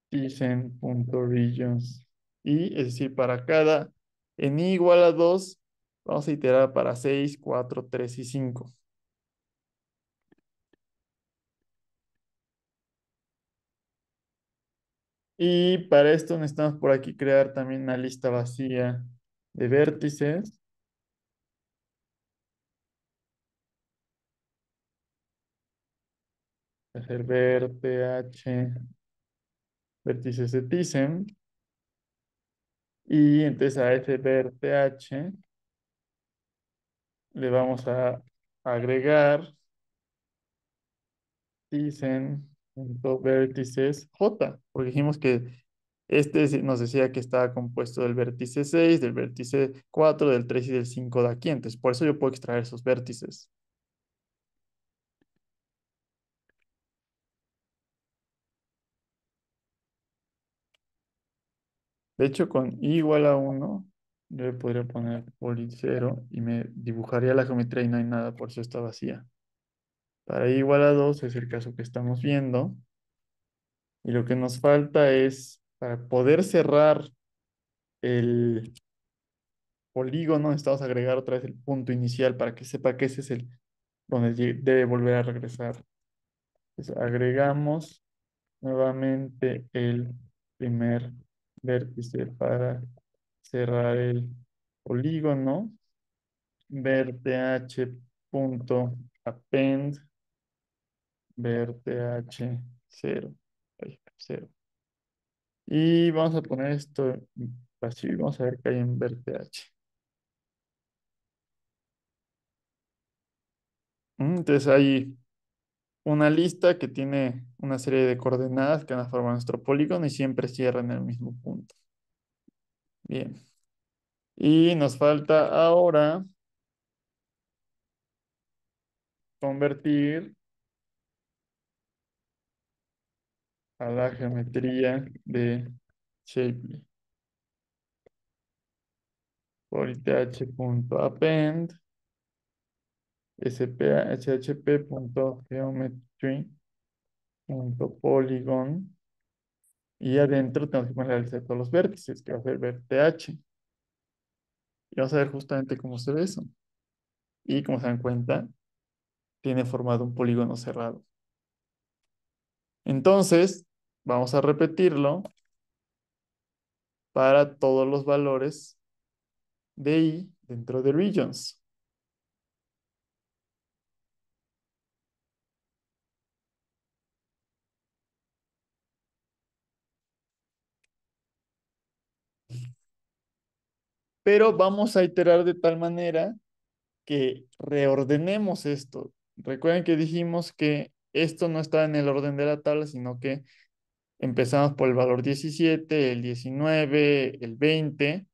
Thyssen.regions. Y es decir, para cada en i igual a 2 vamos a iterar para 6 4 3 y 5. Y para esto necesitamos por aquí crear también una lista vacía de vértices. Hacer ver th vértices de Thyssen. Y entonces a ese ver th le vamos a agregar Thyssen.vértices J, porque dijimos que nos decía que estaba compuesto del vértice 6 del vértice 4 del 3 y del 5 de aquí. Entonces, por eso yo puedo extraer esos vértices. De hecho, con i igual a 1, yo le podría poner poli 0 y me dibujaría la geometría y no hay nada, por eso está vacía. Para i igual a 2 es el caso que estamos viendo. Y lo que nos falta es, para poder cerrar el polígono, necesitamos agregar otra vez el punto inicial para que sepa que ese es el donde debe volver a regresar. Entonces, agregamos nuevamente el primer vértice para cerrar el polígono. Ver th.append ver th 0. Ay, 0. Y vamos a poner esto vacío y vamos a ver qué hay en ver th. Entonces hay una lista que tiene una serie de coordenadas que van a formar nuestro polígono y siempre cierra en el mismo punto. Bien. Y nos falta ahora convertir a la geometría de Shapley. Por ith.append shp.geometry.polygon y adentro tenemos que poner todos los vértices, que va a ser ver th. Y vamos a ver justamente cómo se ve eso. Y como se dan cuenta, tiene formado un polígono cerrado. Entonces, vamos a repetirlo para todos los valores de i dentro de regions. Pero vamos a iterar de tal manera que reordenemos esto. Recuerden que dijimos que esto no está en el orden de la tabla, sino que empezamos por el valor 17, el 19, el 20.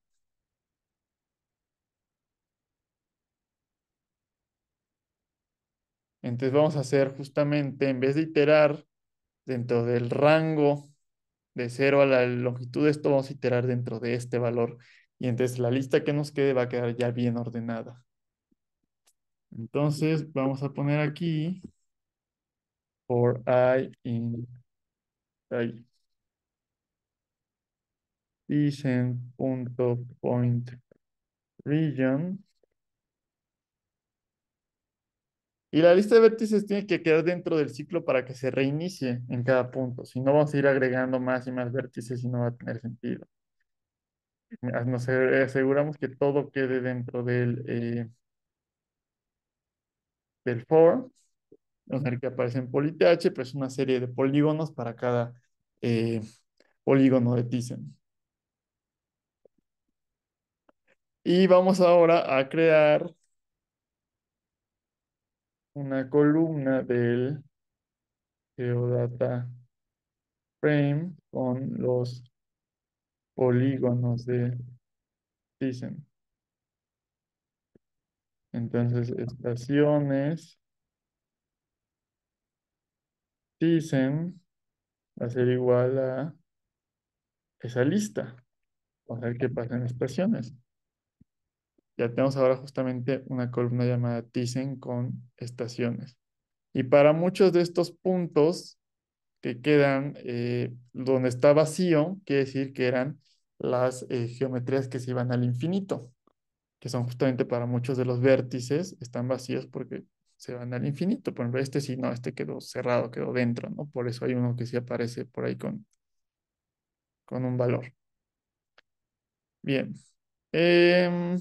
Entonces vamos a hacer justamente, en vez de iterar dentro del rango de 0 a la longitud de esto, vamos a iterar dentro de este valor. Y entonces la lista que nos quede va a quedar ya bien ordenada. Entonces vamos a poner aquí for I in I, descent.point region. Y la lista de vértices tiene que quedar dentro del ciclo para que se reinicie en cada punto. Si no, vamos a ir agregando más y más vértices y no va a tener sentido. Nos aseguramos que todo quede dentro del for. Vamos a ver que aparece en polyth, pues una serie de polígonos para cada eh, polígono de Thyssen. Y vamos ahora a crear una columna del Geodata Frame con los polígonos de Thyssen. Entonces, estaciones Thyssen va a ser igual a esa lista. Vamos a ver qué pasa en estaciones. Ya tenemos ahora justamente una columna llamada Thyssen con estaciones. Y para muchos de estos puntos que quedan donde está vacío, quiere decir que eran las geometrías que se iban al infinito, que son justamente para muchos de los vértices, están vacíos porque se van al infinito. Por ejemplo, este sí, no, este quedó cerrado, quedó dentro, ¿no? Por eso hay uno que sí aparece por ahí con un valor. Bien. Em,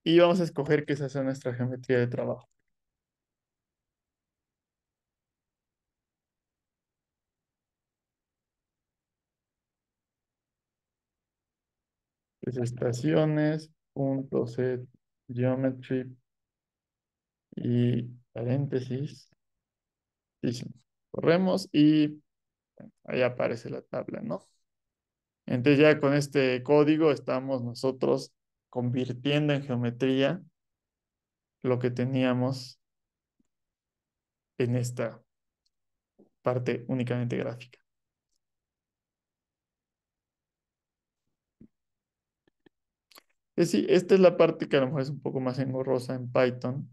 y vamos a escoger que esa sea nuestra geometría de trabajo. Es estaciones, punto set, geometry y paréntesis. Y sí, corremos y ahí aparece la tabla, ¿no? Entonces ya con este código estamos nosotros convirtiendo en geometría lo que teníamos en esta parte únicamente gráfica. Es decir, esta es la parte que a lo mejor es un poco más engorrosa en Python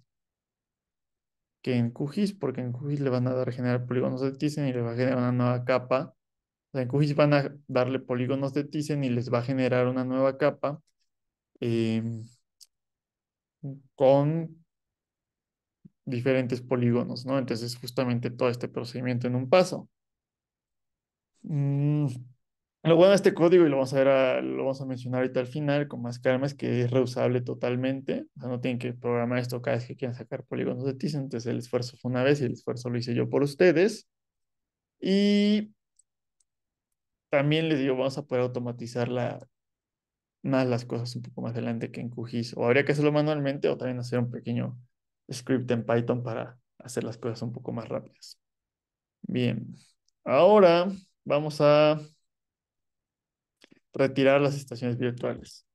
que en QGIS, porque en QGIS le van a dar generar polígonos de Thyssen y le va a generar una nueva capa. O sea, en QGIS van a darle polígonos de Thyssen y les va a generar una nueva capa eh, con diferentes polígonos, ¿no? Entonces, justamente todo este procedimiento en un paso. Mm, lo bueno de este código, y lo vamos a ver, lo vamos a mencionar ahorita al final con más calma, es que es reusable totalmente. O sea, no tienen que programar esto cada vez que quieran sacar polígonos de Thyssen. Entonces, el esfuerzo fue una vez y el esfuerzo lo hice yo por ustedes. Y también les digo, vamos a poder automatizar más las cosas un poco más adelante que en QGIS. O habría que hacerlo manualmente o también hacer un pequeño script en Python para hacer las cosas un poco más rápidas. Bien, ahora vamos a retirar las estaciones virtuales.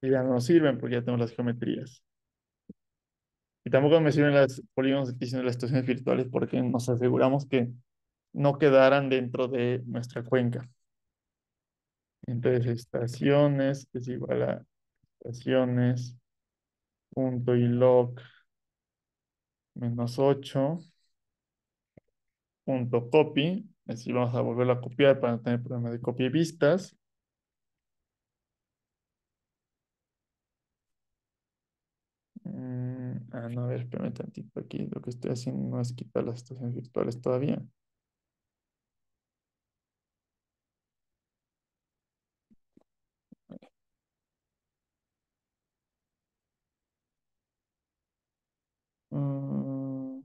Y ya no nos sirven porque ya tenemos las geometrías. Y tampoco me sirven las polígonos de Thyssen de las estaciones virtuales porque nos aseguramos que no quedaran dentro de nuestra cuenca. Entonces, estaciones es igual a estaciones punto y log -8 punto copy. Así vamos a volverlo a copiar para no tener problema de copia y vistas. No, a ver, espérame tantito aquí. Lo que estoy haciendo no es quitar las estaciones virtuales todavía. Mm,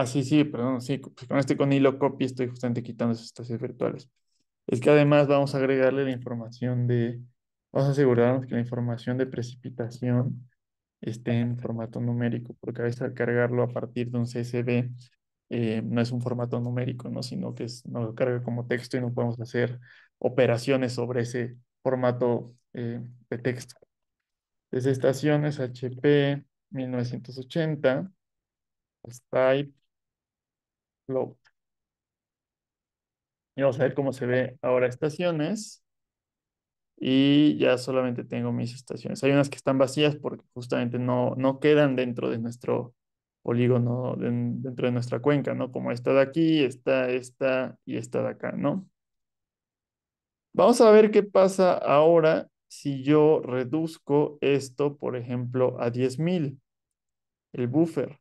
sí, sí, perdón, sí, pues con este con hilo copy estoy justamente quitando esas estaciones virtuales. Es que además vamos a agregarle la información vamos a asegurarnos que la información de precipitación esté en formato numérico, porque a veces al cargarlo a partir de un CSV no es un formato numérico, ¿no? Sino que nos lo carga como texto y no podemos hacer operaciones sobre ese formato de texto. Desde estaciones HP 1980, type, float. Y vamos a ver cómo se ve ahora estaciones. Y ya solamente tengo mis estaciones. Hay unas que están vacías porque justamente no quedan dentro de nuestro polígono, dentro de nuestra cuenca, ¿no? Como esta de aquí, esta y esta de acá, ¿no? Vamos a ver qué pasa ahora si yo reduzco esto, por ejemplo, a 10.000, el buffer.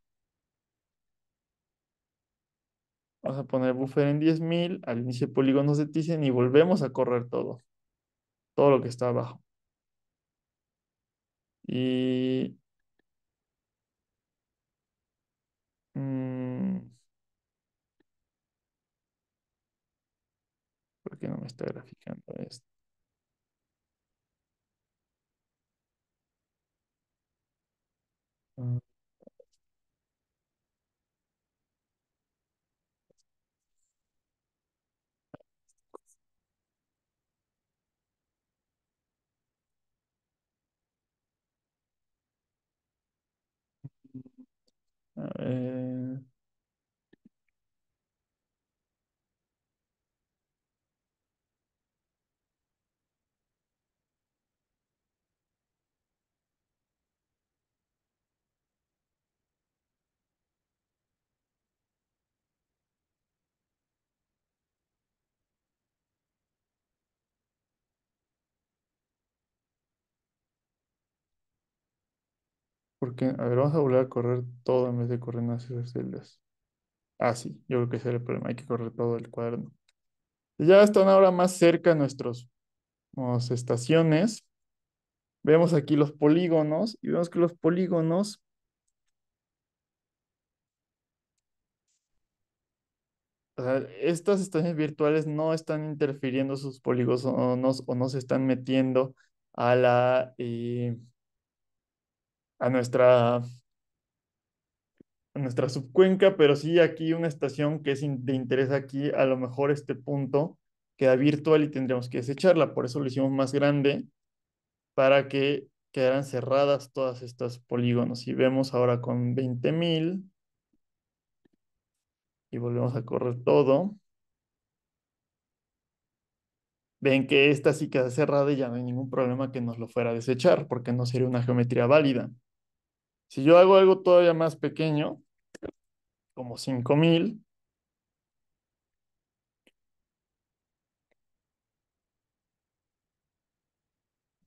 Vamos a poner buffer en 10.000 al inicio de polígonos de Thyssen y volvemos a correr todo lo que está abajo. Y mm, está graficando esto. Mm, A ver, porque, a ver, vamos a volver a correr todo en vez de correr unas esas celdas. Ah, sí, yo creo que ese era el problema, hay que correr todo el cuaderno. Ya están ahora más cerca nuestras estaciones. Vemos aquí los polígonos y vemos que los polígonos, o sea, estas estaciones virtuales no están interfiriendo sus polígonos o no se están metiendo a a nuestra, a nuestra subcuenca, pero sí aquí una estación que es de interés aquí, a lo mejor este punto queda virtual y tendríamos que desecharla. Por eso lo hicimos más grande para que quedaran cerradas todas estas polígonos. Y vemos ahora con 20.000 y volvemos a correr todo. Ven que esta sí queda cerrada y ya no hay ningún problema que nos lo fuera a desechar, porque no sería una geometría válida. Si yo hago algo todavía más pequeño, como 5.000,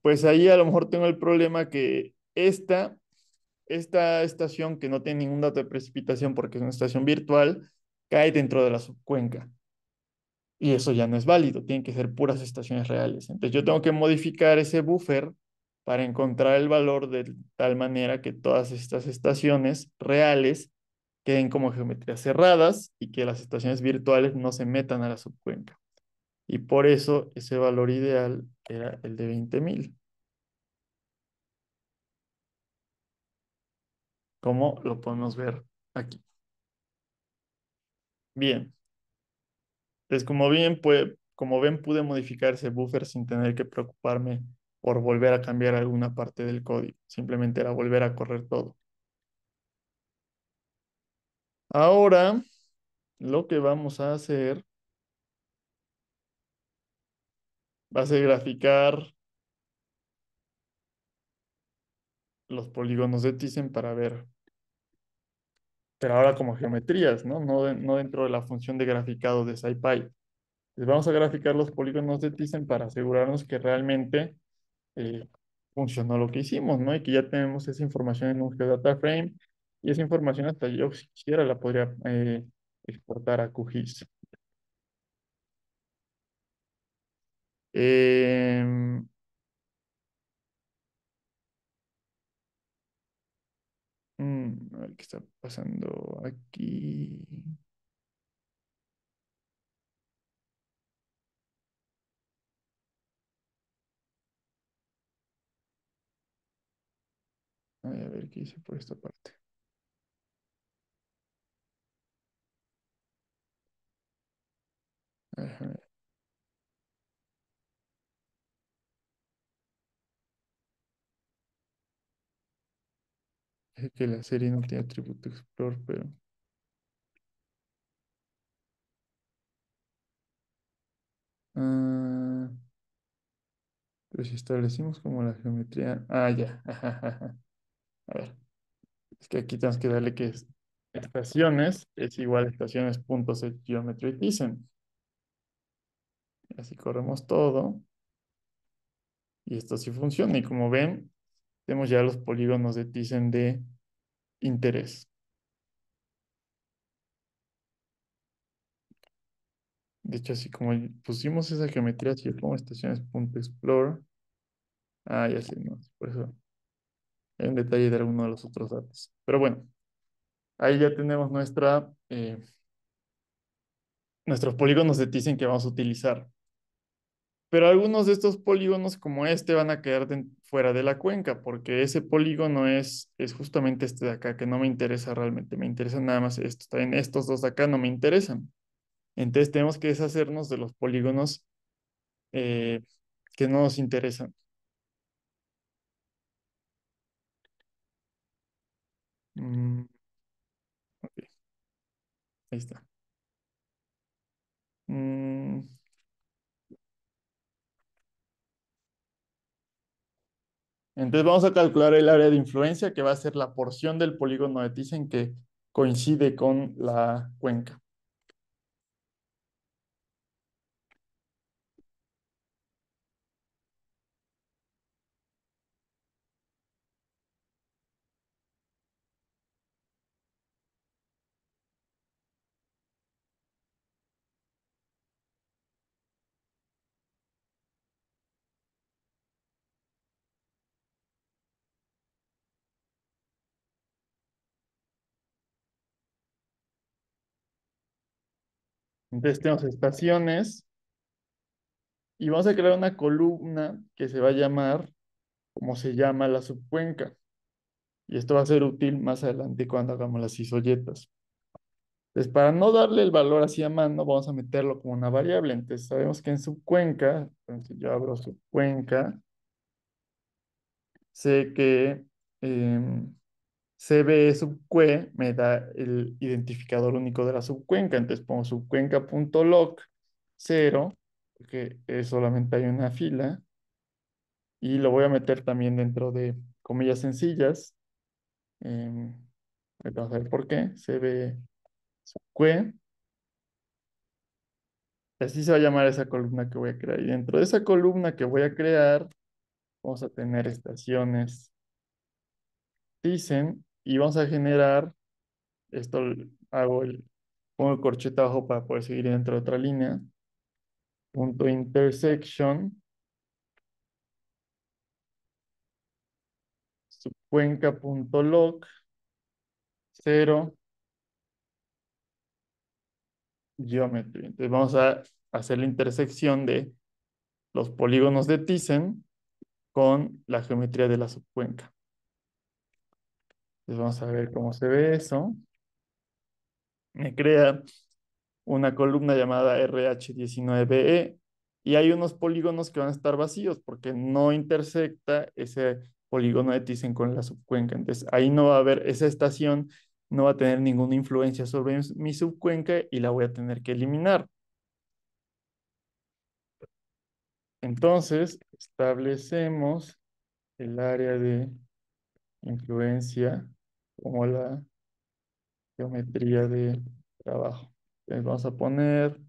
pues ahí a lo mejor tengo el problema que esta estación que no tiene ningún dato de precipitación porque es una estación virtual, cae dentro de la subcuenca. Y eso ya no es válido, tienen que ser puras estaciones reales. Entonces yo tengo que modificar ese buffer para encontrar el valor de tal manera que todas estas estaciones reales queden como geometrías cerradas y que las estaciones virtuales no se metan a la subcuenca. Y por eso ese valor ideal era el de 20.000, como lo podemos ver aquí. Bien, entonces como ven, pude modificar ese buffer sin tener que preocuparme por volver a cambiar alguna parte del código. Simplemente era volver a correr todo. Ahora, lo que vamos a hacer va a ser graficar los polígonos de Thyssen para ver, pero ahora como geometrías, ¿no? No dentro de la función de graficado de SciPy. Entonces vamos a graficar los polígonos de Thyssen para asegurarnos que realmente eh, funcionó lo que hicimos, ¿no? Y que ya tenemos esa información en un geodata frame y esa información hasta yo si quisiera la podría exportar a QGIS. Em, a ver qué está pasando aquí. Ay, a ver qué hice por esta parte. Déjame es que la serie no tiene atributo explore, pero... ah, pero si establecimos como la geometría... Ah, ya. A ver, es que aquí tenemos que darle que es estaciones es igual a estaciones puntos de geometry Thyssen. Así corremos todo y esto sí funciona. Y como ven, tenemos ya los polígonos de Thyssen de interés. De hecho, así como pusimos esa geometría, si yo pongo estaciones.explore, ah, ya sé, no, por eso hay un detalle de alguno de los otros datos. Pero bueno, ahí ya tenemos nuestros polígonos de Thyssen que vamos a utilizar. Pero algunos de estos polígonos, como este, van a quedar fuera de la cuenca, porque ese polígono es justamente este de acá, que no me interesa realmente, me interesan nada más estos. También estos dos de acá no me interesan. Entonces tenemos que deshacernos de los polígonos eh, que no nos interesan. Mm, ok, ahí está. Mm, entonces vamos a calcular el área de influencia, que va a ser la porción del polígono de Thyssen que coincide con la cuenca. Entonces tenemos estaciones y vamos a crear una columna que se va a llamar, como se llama la subcuenca. Y esto va a ser útil más adelante cuando hagamos las isoyetas. Entonces, para no darle el valor así a mano, vamos a meterlo como una variable. Entonces, sabemos que en subcuenca, entonces yo abro subcuenca, sé que CB subcue me da el identificador único de la subcuenca. Entonces, pongo subcuenca.log 0, porque solamente hay una fila, y lo voy a meter también dentro de comillas sencillas. em, Vamos a ver por qué. CB subcue. Así se va a llamar esa columna que voy a crear. Y dentro de esa columna que voy a crear, vamos a tener estaciones dicen y vamos a generar, esto pongo el corchete abajo para poder seguir dentro de otra línea, punto intersection, subcuenca.log, 0, geometry. Entonces vamos a hacer la intersección de los polígonos de Thyssen con la geometría de la subcuenca. Entonces vamos a ver cómo se ve eso. Me crea una columna llamada RH19E y hay unos polígonos que van a estar vacíos porque no intersecta ese polígono de Thyssen con la subcuenca. Entonces ahí no va a haber, esa estación no va a tener ninguna influencia sobre mi subcuenca y la voy a tener que eliminar. Entonces establecemos el área de influencia como la geometría de trabajo. Entonces vamos a poner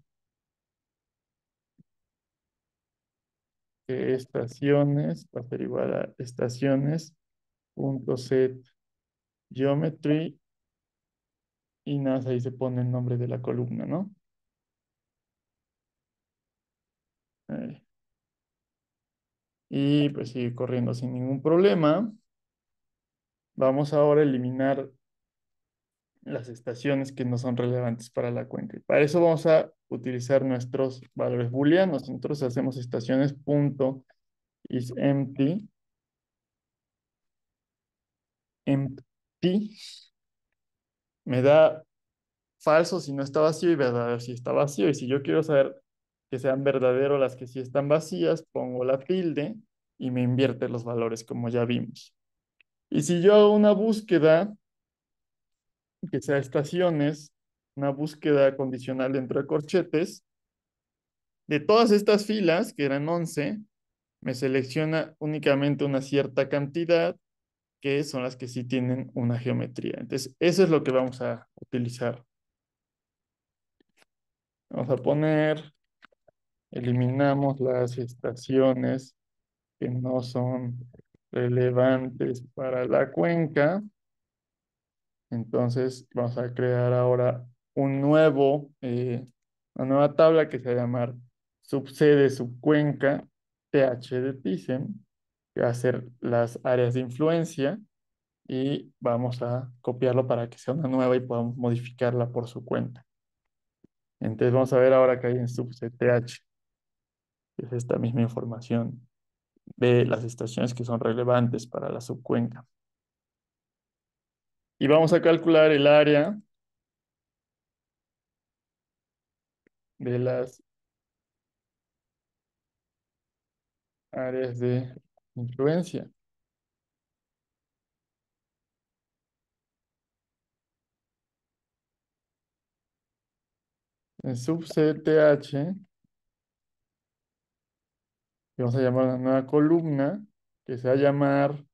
que estaciones va a ser igual a estaciones punto set geometry y nada, más ahí se pone el nombre de la columna, ¿no? Eh, y pues sigue corriendo sin ningún problema. Vamos ahora a eliminar las estaciones que no son relevantes para la cuenca. Y para eso vamos a utilizar nuestros valores booleanos. Nosotros hacemos estaciones punto is empty, empty, me da falso si no está vacío y verdadero si está vacío. Y si yo quiero saber que sean verdaderos las que sí están vacías, pongo la tilde y me invierte los valores como ya vimos. Y si yo hago una búsqueda que sea estaciones, una búsqueda condicional dentro de corchetes, de todas estas filas, que eran 11, me selecciona únicamente una cierta cantidad que son las que sí tienen una geometría. Entonces, eso es lo que vamos a utilizar. Vamos a poner, eliminamos las estaciones que no son relevantes para la cuenca. Entonces vamos a crear ahora una nueva tabla que se va a llamar subsede subcuenca TH de Thyssen, que va a ser las áreas de influencia y vamos a copiarlo para que sea una nueva y podamos modificarla por su cuenta. Entonces vamos a ver ahora que hay en subsede TH. Es esta misma información de las estaciones que son relevantes para la subcuenca. Y vamos a calcular el área de las áreas de influencia. En subset TH, vamos a llamar una nueva columna que se va a llamar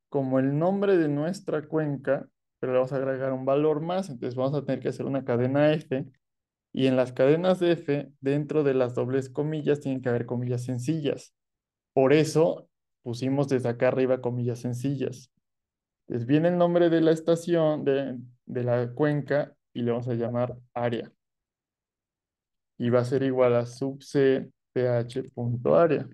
como el nombre de nuestra cuenca, pero le vamos a agregar un valor más, entonces vamos a tener que hacer una cadena F, y en las cadenas de F, dentro de las dobles comillas, tienen que haber comillas sencillas. Por eso pusimos desde acá arriba comillas sencillas. Entonces viene el nombre de la estación, de la cuenca, y le vamos a llamar área. Y va a ser igual a sub c ph.área.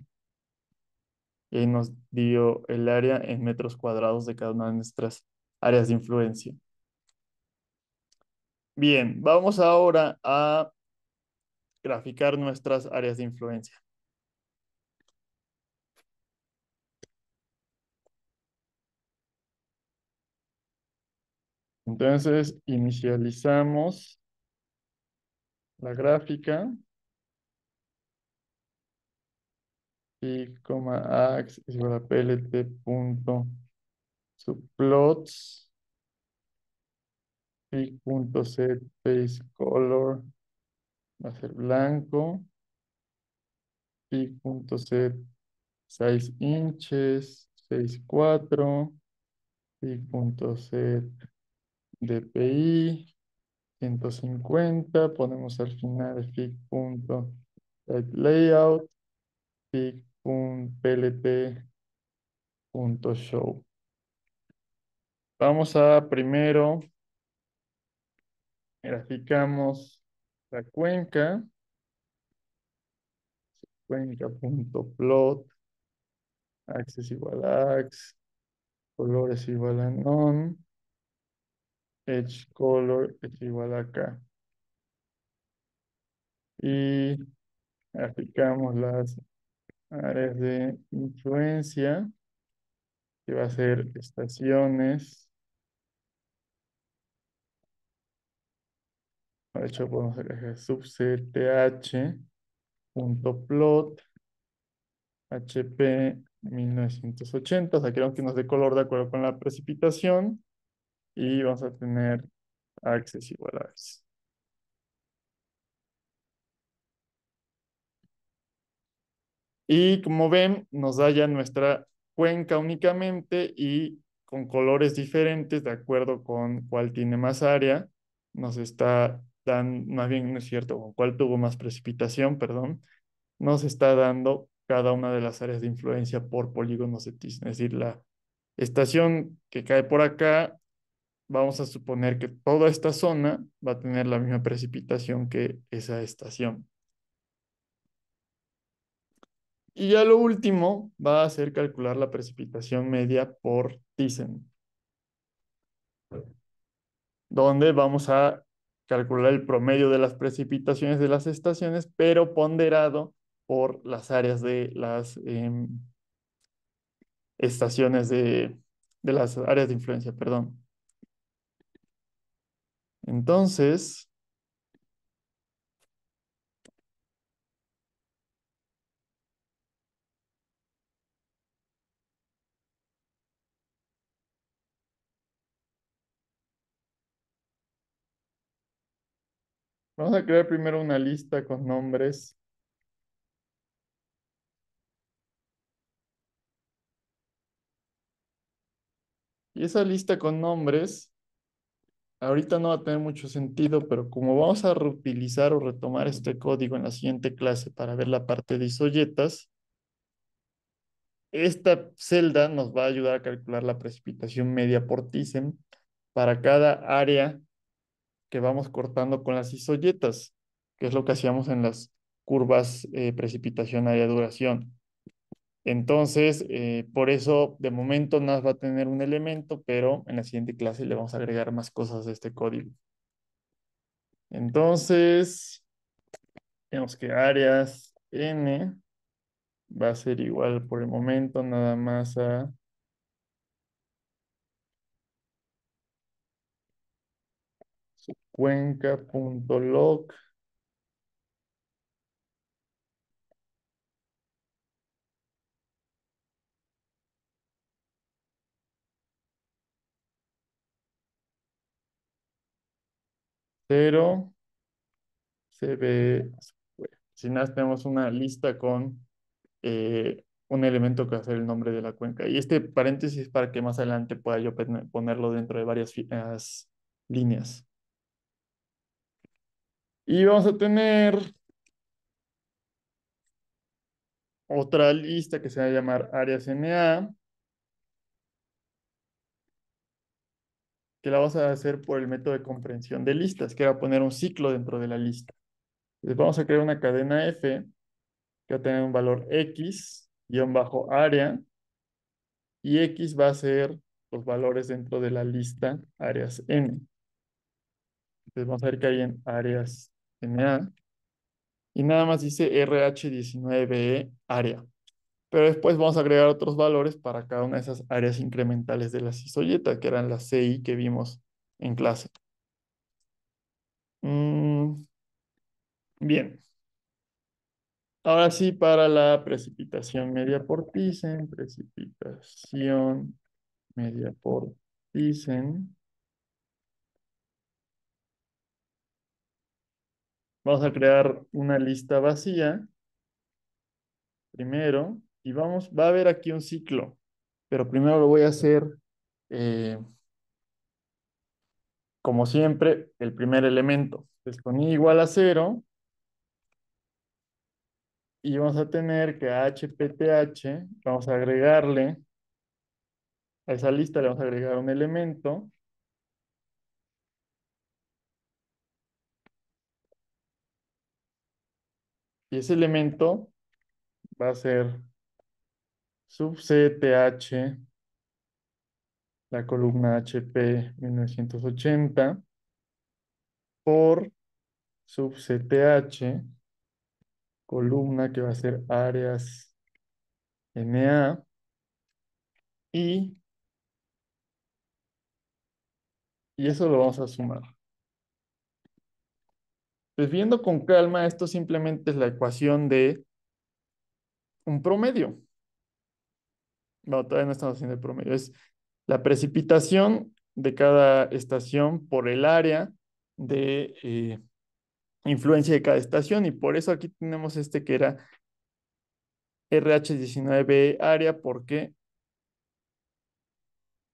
Y ahí nos dio el área en metros cuadrados de cada una de nuestras áreas de influencia. Bien, vamos ahora a graficar nuestras áreas de influencia. Entonces, inicializamos la gráfica y coma ax es igual a plt.subplots y.set base color va a ser blanco y.set size inches 64 y.set dpi 150, ponemos al final fig.layout, fig.plt.show. Vamos a primero, graficamos la cuenca, cuenca.plot, axis igual a ax, color es igual a none, edge color es igual a acá. Y graficamos las áreas de influencia, que va a ser estaciones. De hecho, podemos agregar subset th.plot HP 1980. O sea, queremos que nos dé color de acuerdo con la precipitación. Y vamos a tener axis igual a axis. Y como ven, nos da ya nuestra cuenca únicamente y con colores diferentes de acuerdo con cuál tiene más área. Nos está dando, más bien no es cierto, con cuál tuvo más precipitación, perdón. Nos está dando cada una de las áreas de influencia por polígonos de Thyssen. Es decir, la estación que cae por acá, vamos a suponer que toda esta zona va a tener la misma precipitación que esa estación. Y ya lo último va a ser calcular la precipitación media por Thyssen, donde vamos a calcular el promedio de las precipitaciones de las estaciones, pero ponderado por las áreas de las estaciones de las áreas de influencia, perdón. Entonces, vamos a crear primero una lista con nombres. Y esa lista con nombres, ahorita no va a tener mucho sentido, pero como vamos a reutilizar o retomar este código en la siguiente clase para ver la parte de isoyetas, esta celda nos va a ayudar a calcular la precipitación media por Thyssen para cada área que vamos cortando con las isoyetas, que es lo que hacíamos en las curvas precipitación área duración. Entonces, por eso de momento NAS va a tener un elemento, pero en la siguiente clase le vamos a agregar más cosas a este código. Entonces, tenemos que áreas N va a ser igual por el momento nada más a cuenca.log 0 CB. Si nada, tenemos una lista con un elemento que va a ser el nombre de la cuenca. Y este paréntesis para que más adelante pueda yo ponerlo dentro de varias líneas. Y vamos a tener otra lista que se va a llamar áreas NA, que la vamos a hacer por el método de comprensión de listas, que va a poner un ciclo dentro de la lista. Entonces vamos a crear una cadena F que va a tener un valor X, guión bajo área, y X va a ser los valores dentro de la lista áreas N. Entonces vamos a ver que hay en áreas NA y nada más dice RH19E área. Pero después vamos a agregar otros valores para cada una de esas áreas incrementales de la cisoyeta, que eran las CI que vimos en clase. Mm, bien. Ahora sí, para la precipitación media por Thyssen, precipitación media por Thyssen. Vamos a crear una lista vacía primero y va a haber aquí un ciclo, pero primero lo voy a hacer eh, como siempre, el primer elemento. Entonces con i igual a 0 y vamos a tener que a HPTH vamos a agregarle, a esa lista le vamos a agregar un elemento y ese elemento va a ser sub CTH, la columna HP 1980, por sub CTH, columna que va a ser áreas NA, y, y eso lo vamos a sumar. Pues viendo con calma, esto simplemente es la ecuación de un promedio. No, todavía no estamos haciendo el promedio. Es la precipitación de cada estación por el área de influencia de cada estación. Y por eso aquí tenemos este que era RH19 área, porque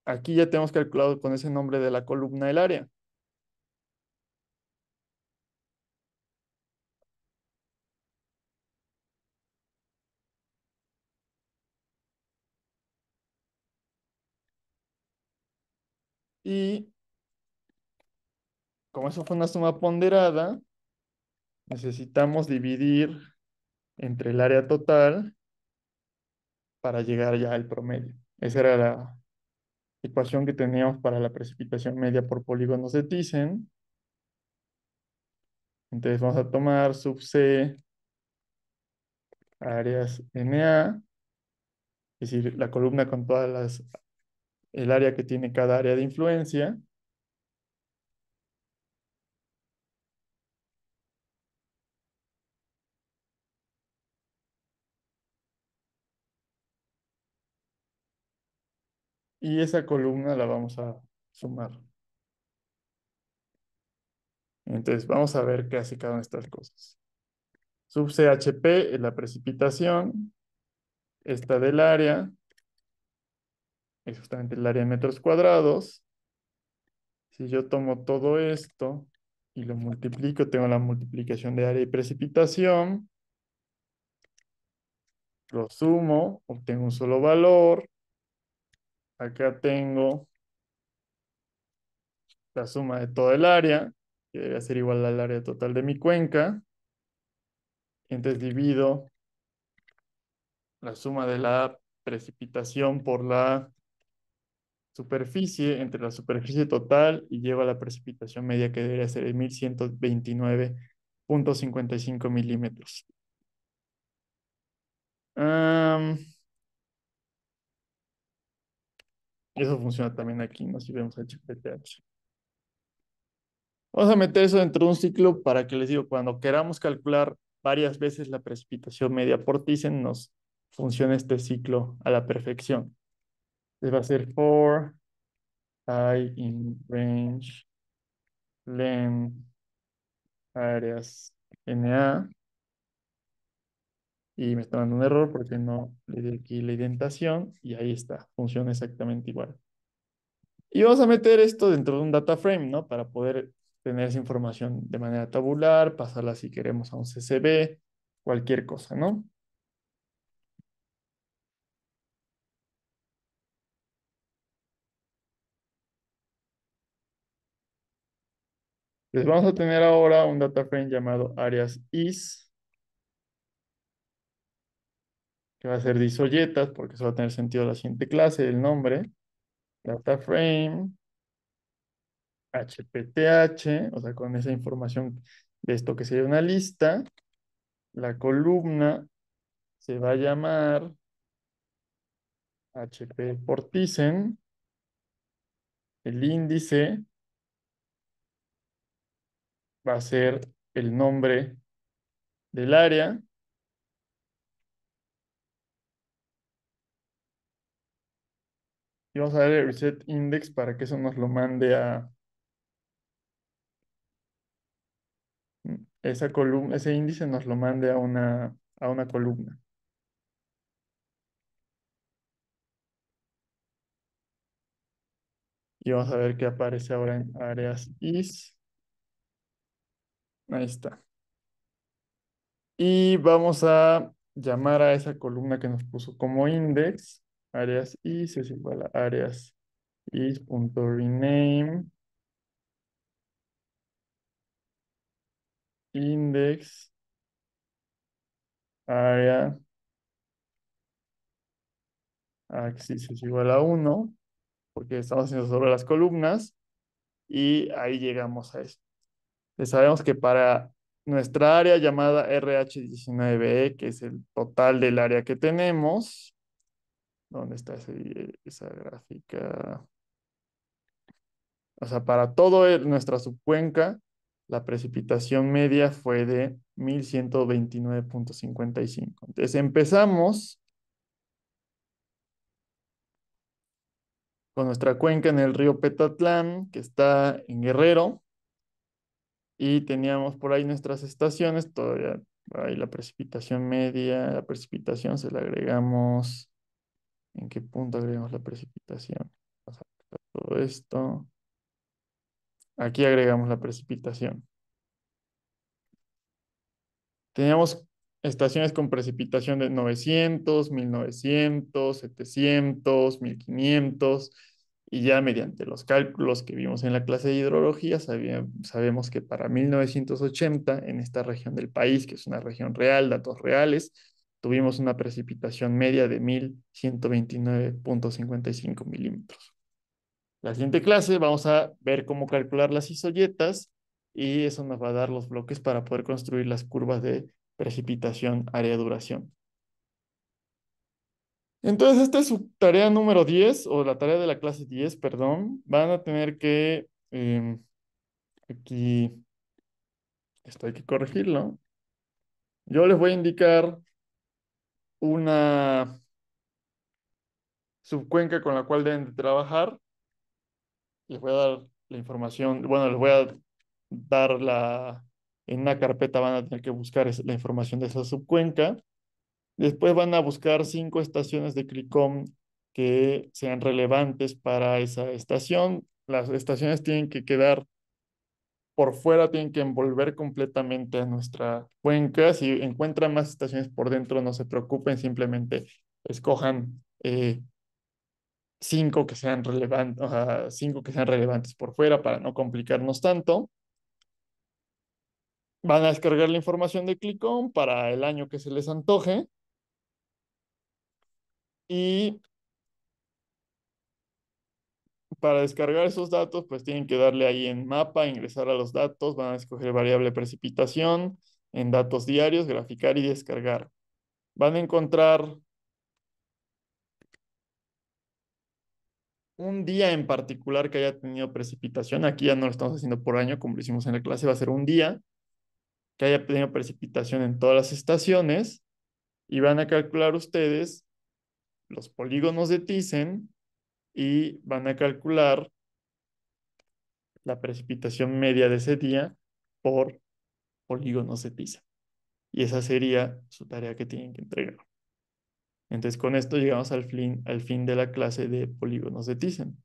aquí ya tenemos calculado con ese nombre de la columna el área. Y como eso fue una suma ponderada, necesitamos dividir entre el área total para llegar ya al promedio. Esa era la ecuación que teníamos para la precipitación media por polígonos de Thyssen. Entonces vamos a tomar sub C áreas NA, es decir, la columna con el área que tiene cada área de influencia. Y esa columna la vamos a sumar. Entonces vamos a ver qué hace cada una de estas cosas. Sub CHP es la precipitación, esta del área, es justamente el área en metros cuadrados. Si yo tomo todo esto y lo multiplico, tengo la multiplicación de área y precipitación, lo sumo, obtengo un solo valor. Acá tengo la suma de todo el área, que debe ser igual al área total de mi cuenca. Entonces divido la suma de la precipitación por la superficie entre la superficie total y llego a la precipitación media que debería ser de 1129.55 milímetros. Am, Eso funciona también aquí, ¿no? Si vemos HPTH. Vamos a meter eso dentro de un ciclo para que les digo, cuando queramos calcular varias veces la precipitación media por Thyssen, nos funcione este ciclo a la perfección. Entonces va a ser for I in range len áreas NA y me está dando un error porque no le di aquí la indentación y ahí está, funciona exactamente igual. Y vamos a meter esto dentro de un data frame, ¿no? Para poder tener esa información de manera tabular, pasarla si queremos a un CSV, cualquier cosa, ¿no? Les vamos a tener ahora un data frame llamado áreas is, que va a ser de isolletas, porque eso va a tener sentido la siguiente clase, el nombre, data frame, HPTH, o sea, con esa información de esto que sería una lista, la columna se va a llamar HP por Thyssen, el índice va a ser el nombre del área y vamos a darle reset index para que eso nos lo mande a esa columna, ese índice nos lo mande a una columna. Y vamos a ver qué aparece ahora en áreas is. Ahí está. Y vamos a llamar a esa columna que nos puso como index. Áreas is es igual a áreas is.rename index área axis es igual a uno porque estamos haciendo sobre las columnas y ahí llegamos a eso. Pues sabemos que para nuestra área llamada RH19E, que es el total del área que tenemos, ¿dónde está esa gráfica? O sea, para toda nuestra subcuenca, la precipitación media fue de 1129,55. Entonces empezamos con nuestra cuenca en el río Petatlán, que está en Guerrero, y teníamos por ahí nuestras estaciones, todavía ahí la precipitación media, la precipitación se la agregamos. ¿En qué punto agregamos la precipitación? Vamos a quitar todo esto. Aquí agregamos la precipitación. Teníamos estaciones con precipitación de 900, 1900, 700, 1500 y ya mediante los cálculos que vimos en la clase de hidrología sabemos que para 1980 en esta región del país, que es una región real, datos reales, tuvimos una precipitación media de 1129,55 milímetros. La siguiente clase vamos a ver cómo calcular las isolletas y eso nos va a dar los bloques para poder construir las curvas de precipitación, área, duración. Entonces, esta es su tarea número 10 o la tarea de la clase 10, perdón. Van a tener que, aquí, esto hay que corregirlo. Yo les voy a indicar una subcuenca con la cual deben de trabajar. Les voy a dar la información, bueno, les voy a dar en una carpeta van a tener que buscar la información de esa subcuenca. Después van a buscar 5 estaciones de CLICOM que sean relevantes para esa estación. Las estaciones tienen que quedar por fuera, tienen que envolver completamente a nuestra cuenca. Si encuentran más estaciones por dentro, no se preocupen, simplemente escojan 5 que sean relevantes, o sea, 5 que sean relevantes por fuera para no complicarnos tanto. Van a descargar la información de CLICOM para el año que se les antoje y para descargar esos datos, pues tienen que darle ahí en mapa, ingresar a los datos, van a escoger variable precipitación, en datos diarios, graficar y descargar. van a encontrar un día en particular que haya tenido precipitación. Aquí ya no lo estamos haciendo por año, como lo hicimos en la clase, va a ser un día que haya tenido precipitación en todas las estaciones y van a calcular ustedes los polígonos de Thyssen y van a calcular la precipitación media de ese día por polígonos de Thyssen. Y esa sería su tarea que tienen que entregar. Entonces, con esto llegamos al fin de la clase de polígonos de Thyssen.